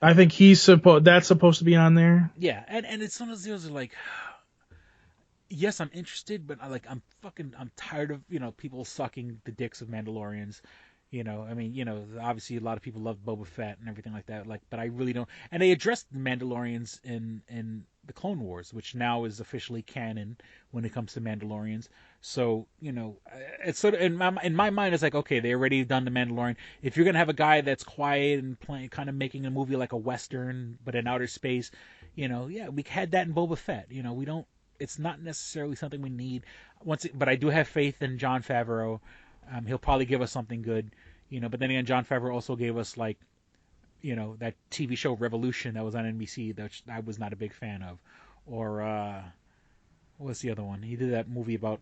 I think that's supposed to be on there. Yeah, and it's one of those deals like, yes, I'm interested, but I'm tired of people sucking the dicks of Mandalorians. Obviously a lot of people love Boba Fett and everything like that. But I really don't. And they addressed the Mandalorians in the Clone Wars, which now is officially canon when it comes to Mandalorians. So it's sort of in my mind, it's like, okay, they already done the Mandalorian. If you're gonna have a guy that's quiet and playing, kind of making a movie like a Western but in outer space, we had that in Boba Fett. We don't. It's not necessarily something we need. But I do have faith in Jon Favreau. He'll probably give us something good, But then again, Jon Favreau also gave us that TV show Revolution that was on NBC that I was not a big fan of, or what's the other one? He did that movie about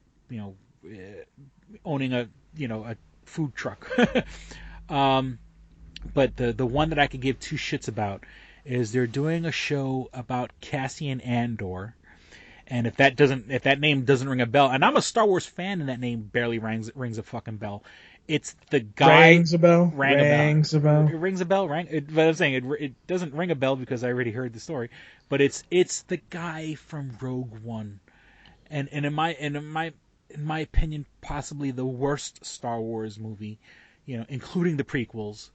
owning a food truck. But the one that I could give two shits about is they're doing a show about Cassian Andor. And if that name doesn't ring a bell, and I'm a Star Wars fan, and that name barely rings a fucking bell. It's the guy. Rings a bell. Rings a bell. It rings a bell. But I'm saying it doesn't ring a bell because I already heard the story. But it's the guy from Rogue One, and in my opinion, possibly the worst Star Wars movie, including the prequels.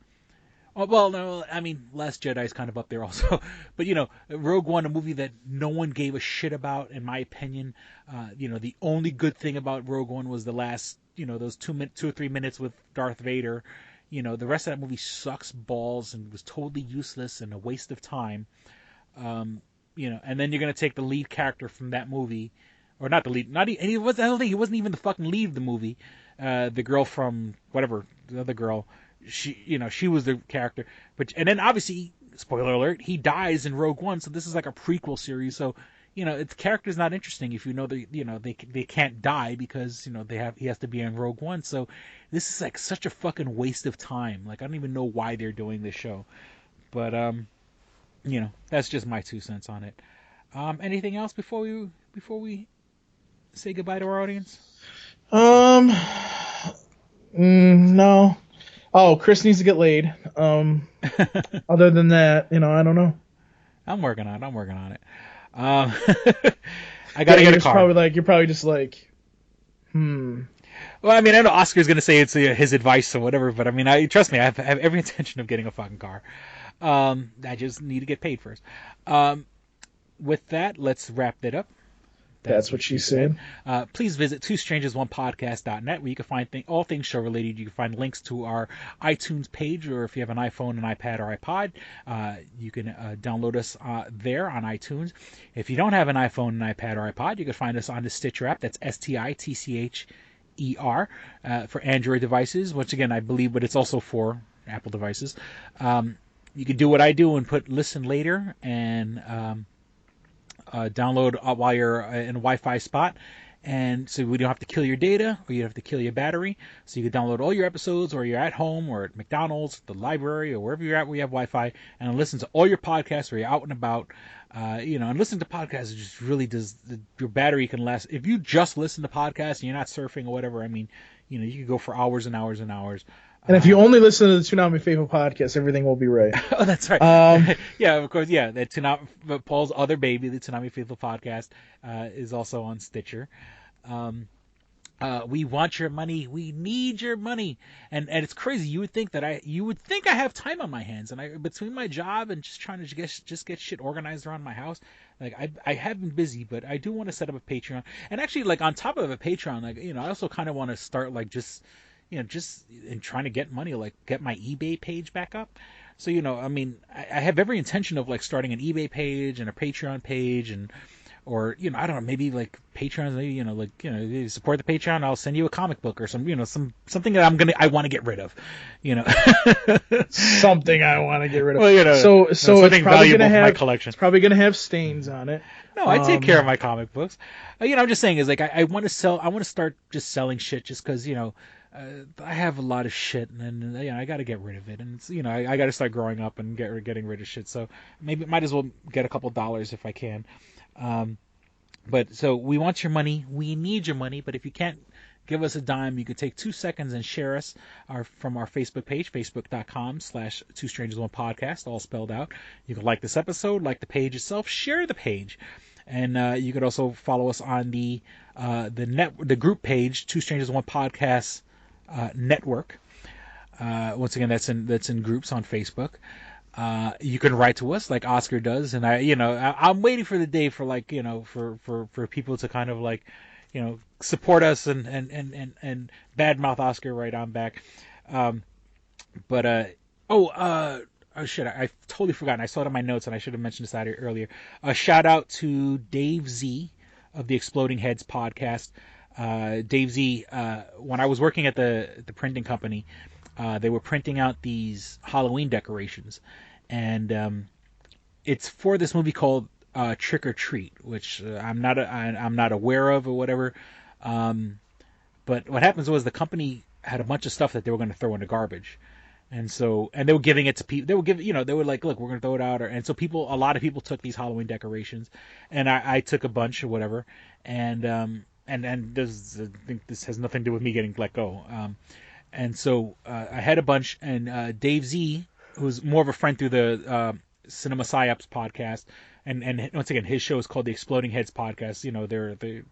Oh, well, no, Last Jedi is kind of up there also. But, Rogue One, a movie that no one gave a shit about, in my opinion. The only good thing about Rogue One was the last, those 2 or 3 minutes with Darth Vader. The rest of that movie sucks balls and was totally useless and a waste of time. And then you're going to take the lead character from that movie, or not the lead, I don't think he wasn't even the fucking lead of the movie. The girl from, whatever, the other girl. She was the character, and then obviously, spoiler alert, he dies in Rogue One. So this is like a prequel series. So its character's not interesting if they can't die because he has to be in Rogue One. So this is like such a fucking waste of time. Like I don't even know why they're doing this show, but that's just my 2 cents on it. Anything else before we say goodbye to our audience? No. Oh, Chris needs to get laid. Other than that, I don't know. I'm working on it. I gotta get a car. You're probably just like, Well, I know Oscar's gonna say it's his advice or whatever, but trust me, I have every intention of getting a fucking car. I just need to get paid first. With that, let's wrap it up. That's what she said. Please visit twostrangersonepodcast.net where you can find all things show related. You can find links to our iTunes page, or if you have an iPhone, an iPad, or iPod, you can download us there on iTunes. If you don't have an iPhone, an iPad, or iPod, you can find us on the Stitcher app. That's STITCHER for Android devices. Once again, I believe, but it's also for Apple devices. You can do what I do and put listen later and download while you're in a Wi-Fi spot. And so we don't have to kill your data or you have to kill your battery. So you can download all your episodes, or you're at home or at McDonald's, the library, or wherever you're at where you have Wi-Fi, and listen to all your podcasts where you're out and about. And listening to podcasts just really does, your battery can last. If you just listen to podcasts and you're not surfing or whatever, I mean, you could go for hours and hours and hours. And if you only listen to the Toonami Faithful podcast, everything will be right. Oh, that's right. Yeah, of course. Yeah, Paul's other baby, the Toonami Faithful podcast, is also on Stitcher. We want your money. We need your money. And it's crazy. You would think I have time on my hands, and between my job and just trying to get shit organized around my house, like I have been busy, but I do want to set up a Patreon. And actually, like on top of a Patreon, like I also kind of want to start like just in trying to get money, like get my eBay page back up. So I have every intention of like starting an eBay page and a Patreon page or I don't know, maybe like Patreons, maybe you support the Patreon, I'll send you a comic book or something that I want to get rid of, something I want to get rid of. Well, so it's probably going to have my collection. It's probably going to have stains on it. No, I take care of my comic books. I'm just saying is like I want to sell. I want to start just selling shit just because I have a lot of shit and I got to get rid of it, and it's, I got to start growing up and getting rid of shit. So maybe might as well get a couple dollars if I can. But so we want your money. We need your money. But if you can't give us a dime, you could take 2 seconds and share us from our Facebook page, facebook.com/2strangersonepodcast, all spelled out. You can like this episode, like the page itself, share the page. And you could also follow us on the group page, Two Strangers One Podcast network. Once again, that's in groups on Facebook. You can write to us like Oscar does, and I'm waiting for the day for like for people to kind of like support us and badmouth Oscar right on back. Oh shit, I totally forgot. I saw it in my notes and I should have mentioned this out earlier. A shout out to Dave Z of the Exploding Heads podcast. Dave Z, when I was working at the printing company, they were printing out these Halloween decorations, and it's for this movie called Trick or Treat, which I'm not aware of or whatever. But what happens was the company had a bunch of stuff that they were going to throw in the garbage, and they were giving it to people. They were giving, they were like, look, we're going to throw it out, and so a lot of people took these Halloween decorations, and I took a bunch or whatever, and this, I think this has nothing to do with me getting let go. And so I had a bunch, and Dave Z, who's more of a friend through the Cinema Psyops podcast, and once again, his show is called the Exploding Heads podcast.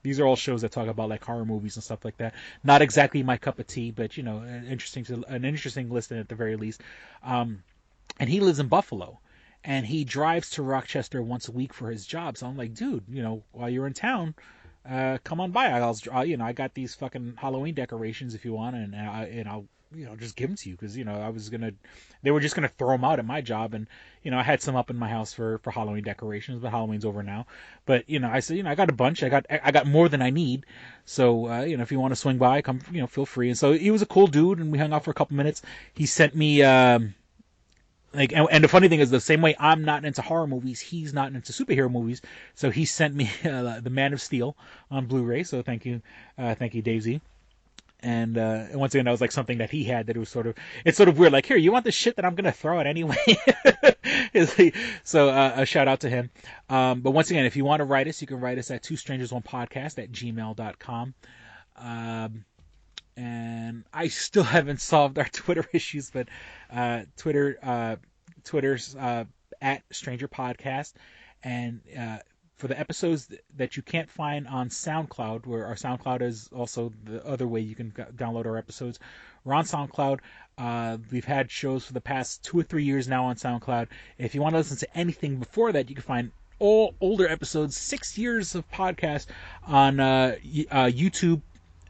These are all shows that talk about like horror movies and stuff like that. Not exactly my cup of tea, but an interesting listen at the very least. And he lives in Buffalo, and he drives to Rochester once a week for his job. So I'm like, dude, while you're in town, come on by. I got these fucking Halloween decorations if you want, and I'll just give them to you, because they were just gonna throw them out at my job, and I had some up in my house for Halloween decorations, but Halloween's over now. But I said, I got a bunch. I got more than I need. So if you want to swing by, come, feel free. And so he was a cool dude, and we hung out for a couple minutes. He sent me and the funny thing is, the same way I'm not into horror movies, he's not into superhero movies. So he sent me the Man of Steel on Blu-ray. So thank you, Dave Z. And once again, that was like something that he had that it was it's sort of weird. Like, here, you want the shit that I'm gonna throw out anyway? So a shout out to him. But once again, if you want to write us, you can write us at twostrangersonepodcast@gmail.com. And I still haven't solved our Twitter issues, but Twitter's at Stranger Podcast, and for the episodes that you can't find on SoundCloud, where our SoundCloud is also the other way you can download our episodes. We're on SoundCloud. We've had shows for the past 2 or 3 years now on SoundCloud. If you want to listen to anything before that, you can find all older episodes, 6 years of podcast on YouTube.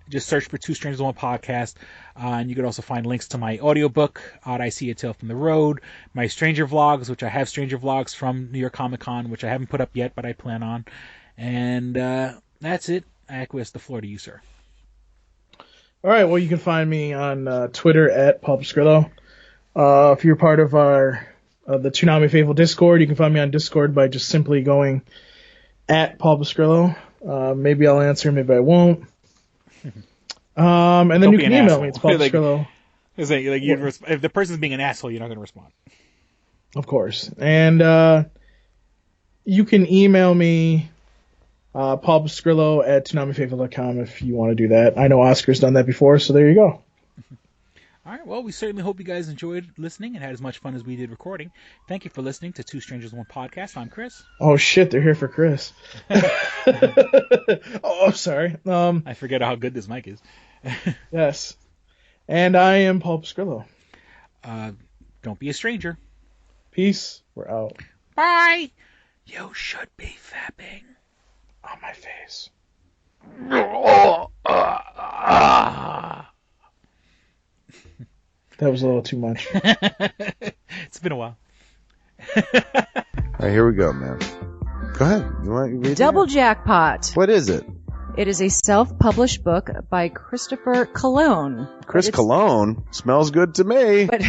Just search for Two Strangers One Podcast, and you can also find links to my audiobook, Odd I See a Tale from the Road, my Stranger Vlogs, which I have Stranger Vlogs from New York Comic Con, which I haven't put up yet, but I plan on. And that's it. I acquiesce the floor to you, sir. All right, well, you can find me on Twitter at PulpSkrillo. If you're part of our the Toonami Faithful Discord, you can find me on Discord by just simply going at PulpSkrillo. Maybe I'll answer, maybe I won't. And then you can email me. It's PulpSkrillo. If the person's being an asshole, you're not going to respond. Of course. And you can email me, PulpSkrillo@ToonamiFaithful.com if you want to do that. I know Oscar's done that before, so there you go. All right, well, we certainly hope you guys enjoyed listening and had as much fun as we did recording. Thank you for listening to Two Strangers, One Podcast. I'm Chris. Oh, shit, they're here for Chris. Oh, sorry. I forget how good this mic is. Yes. And I am PulpSkrillo. Don't be a stranger. Peace. We're out. Bye. You should be fapping. On my face. That was a little too much. It's been a while. All right, here we go, man. Go ahead. You want to read Double Jackpot. What is it? It is a self-published book by Christopher Cologne. Chris Cologne? Smells good to me. But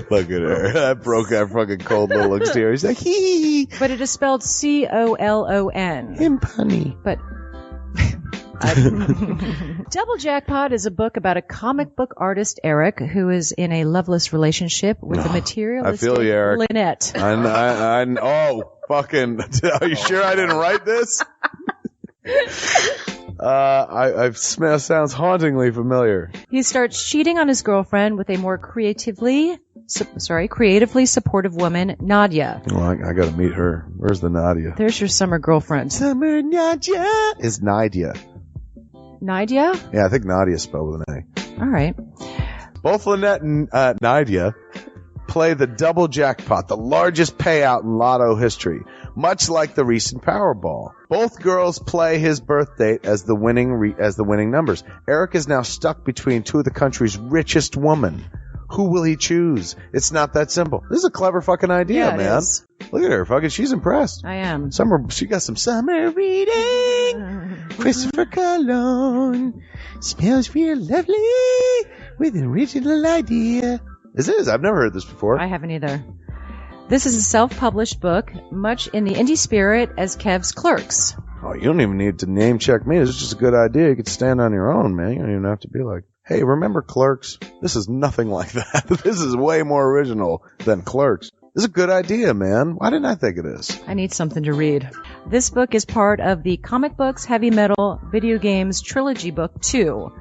look at her. That broke that fucking cold little exterior. He's like, hee. But it is spelled Colon. Him punny. But Double Jackpot is a book about a comic book artist, Eric, who is in a loveless relationship with a materialistic I feel you, Eric. Lynette. Oh, fucking. Are you sure I didn't write this? Sounds hauntingly familiar. He starts cheating on his girlfriend with a more creatively supportive woman, Nadia. Well, I got to meet her. Where's the Nadia? There's your summer girlfriend. Summer Nadia is Nadia. Nadia? Yeah, I think Nadia is spelled with an A. All right. Both Lynette and Nadia play the double jackpot, the largest payout in lotto history, much like the recent Powerball. Both girls play his birth date as the winning numbers. Eric is now stuck between two of the country's richest women. Who will he choose? It's not that simple. This is a clever fucking idea, yeah, man. Is. Look at her, fucking. She's impressed. I am. She got some summer reading. Christopher Cologne smells real lovely with an original idea. This is. I've never heard this before. I haven't either. This is a self-published book, much in the indie spirit as Kev's Clerks. Oh, you don't even need to name check me. This is just a good idea. You could stand on your own, man. You don't even have to be like, hey, remember Clerks? This is nothing like that. This is way more original than Clerks. This is a good idea, man. Why didn't I think of this? I need something to read. This book is part of the Comic Books, Heavy Metal, Video Games Trilogy Book 2.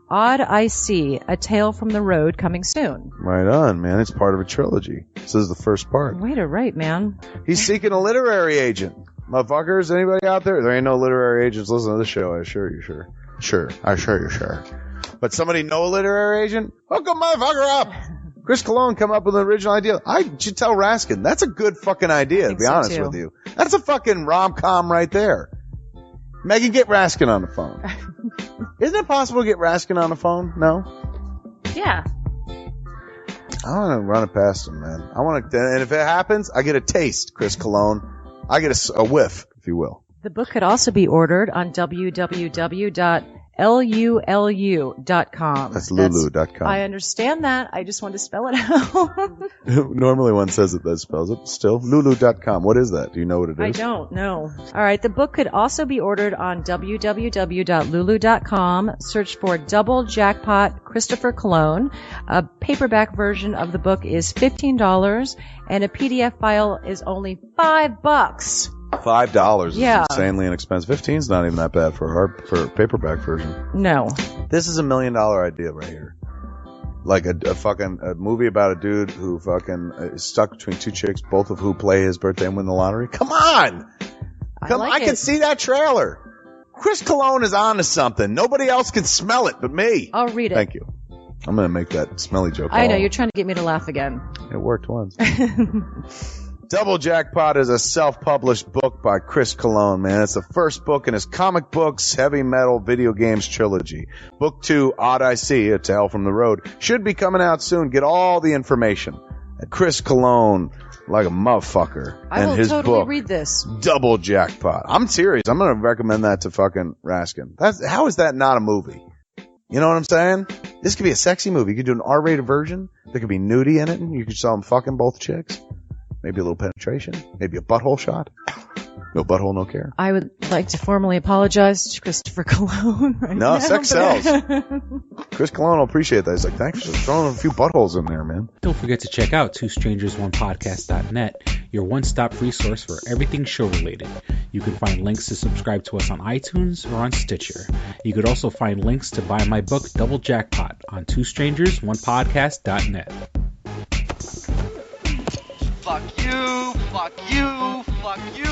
Odd I See, A Tale from the Road, coming soon. Right on, man. It's part of a trilogy. This is the first part. Way to write, man. He's seeking a literary agent. Motherfuckers, anybody out there? There ain't no literary agents listening to this show, I assure you, sure. Sure. I assure you, sure. But somebody know a literary agent? Hook a motherfucker up! Chris Cologne come up with an original idea. I should tell Raskin. That's a good fucking idea, to be honest with you. That's a fucking rom-com right there. Megan, get Raskin on the phone. Isn't it possible to get Raskin on the phone? No? Yeah. I want to run it past him, man. I want to, and if it happens, I get a taste, Chris Cologne. I get a whiff, if you will. The book could also be ordered on www.lulu.com. That's lulu.com. I understand that. I just want to spell it out. Normally one says it that spells it. Still, lulu.com. What is that? Do you know what it is? I don't know. All right. The book could also be ordered on www.lulu.com. Search for Double Jackpot Christopher Cologne. A paperback version of the book is $15, and a PDF file is only $5. $5 is yeah. insanely inexpensive. 15's not even that bad for a paperback version. No. This is $1 million idea right here. Like a fucking movie about a dude who fucking is stuck between two chicks, both of who play his birthday and win the lottery. Come on! I can see that trailer. Chris Cologne is on to something. Nobody else can smell it but me. I'll read it. Thank you. I'm going to make that smelly joke. I know. You're trying to get me to laugh again. It worked once. Double Jackpot is a self-published book by Chris Cologne, man. It's the first book in his Comic Books, Heavy Metal, Video Games trilogy. Book 2, Odd I See, A Tale from the Road, should be coming out soon. Get all the information at Chris Cologne. like a motherfucker. I and will his totally book, read this. Double Jackpot. I'm serious. I'm going to recommend that to fucking Raskin. How is that not a movie? You know what I'm saying? This could be a sexy movie. You could do an R-rated version. There could be nudie in it, and you could show them fucking both chicks. Maybe a little penetration. Maybe a butthole shot. No butthole, no care. I would like to formally apologize to Christopher Cologne right now. No, sex sells. Chris Cologne will appreciate that. He's like, thanks for throwing a few buttholes in there, man. Don't forget to check out twostrangersonepodcast.net, your one-stop resource for everything show-related. You can find links to subscribe to us on iTunes or on Stitcher. You could also find links to buy my book, Double Jackpot, on twostrangersonepodcast.net. Fuck you, fuck you, fuck you.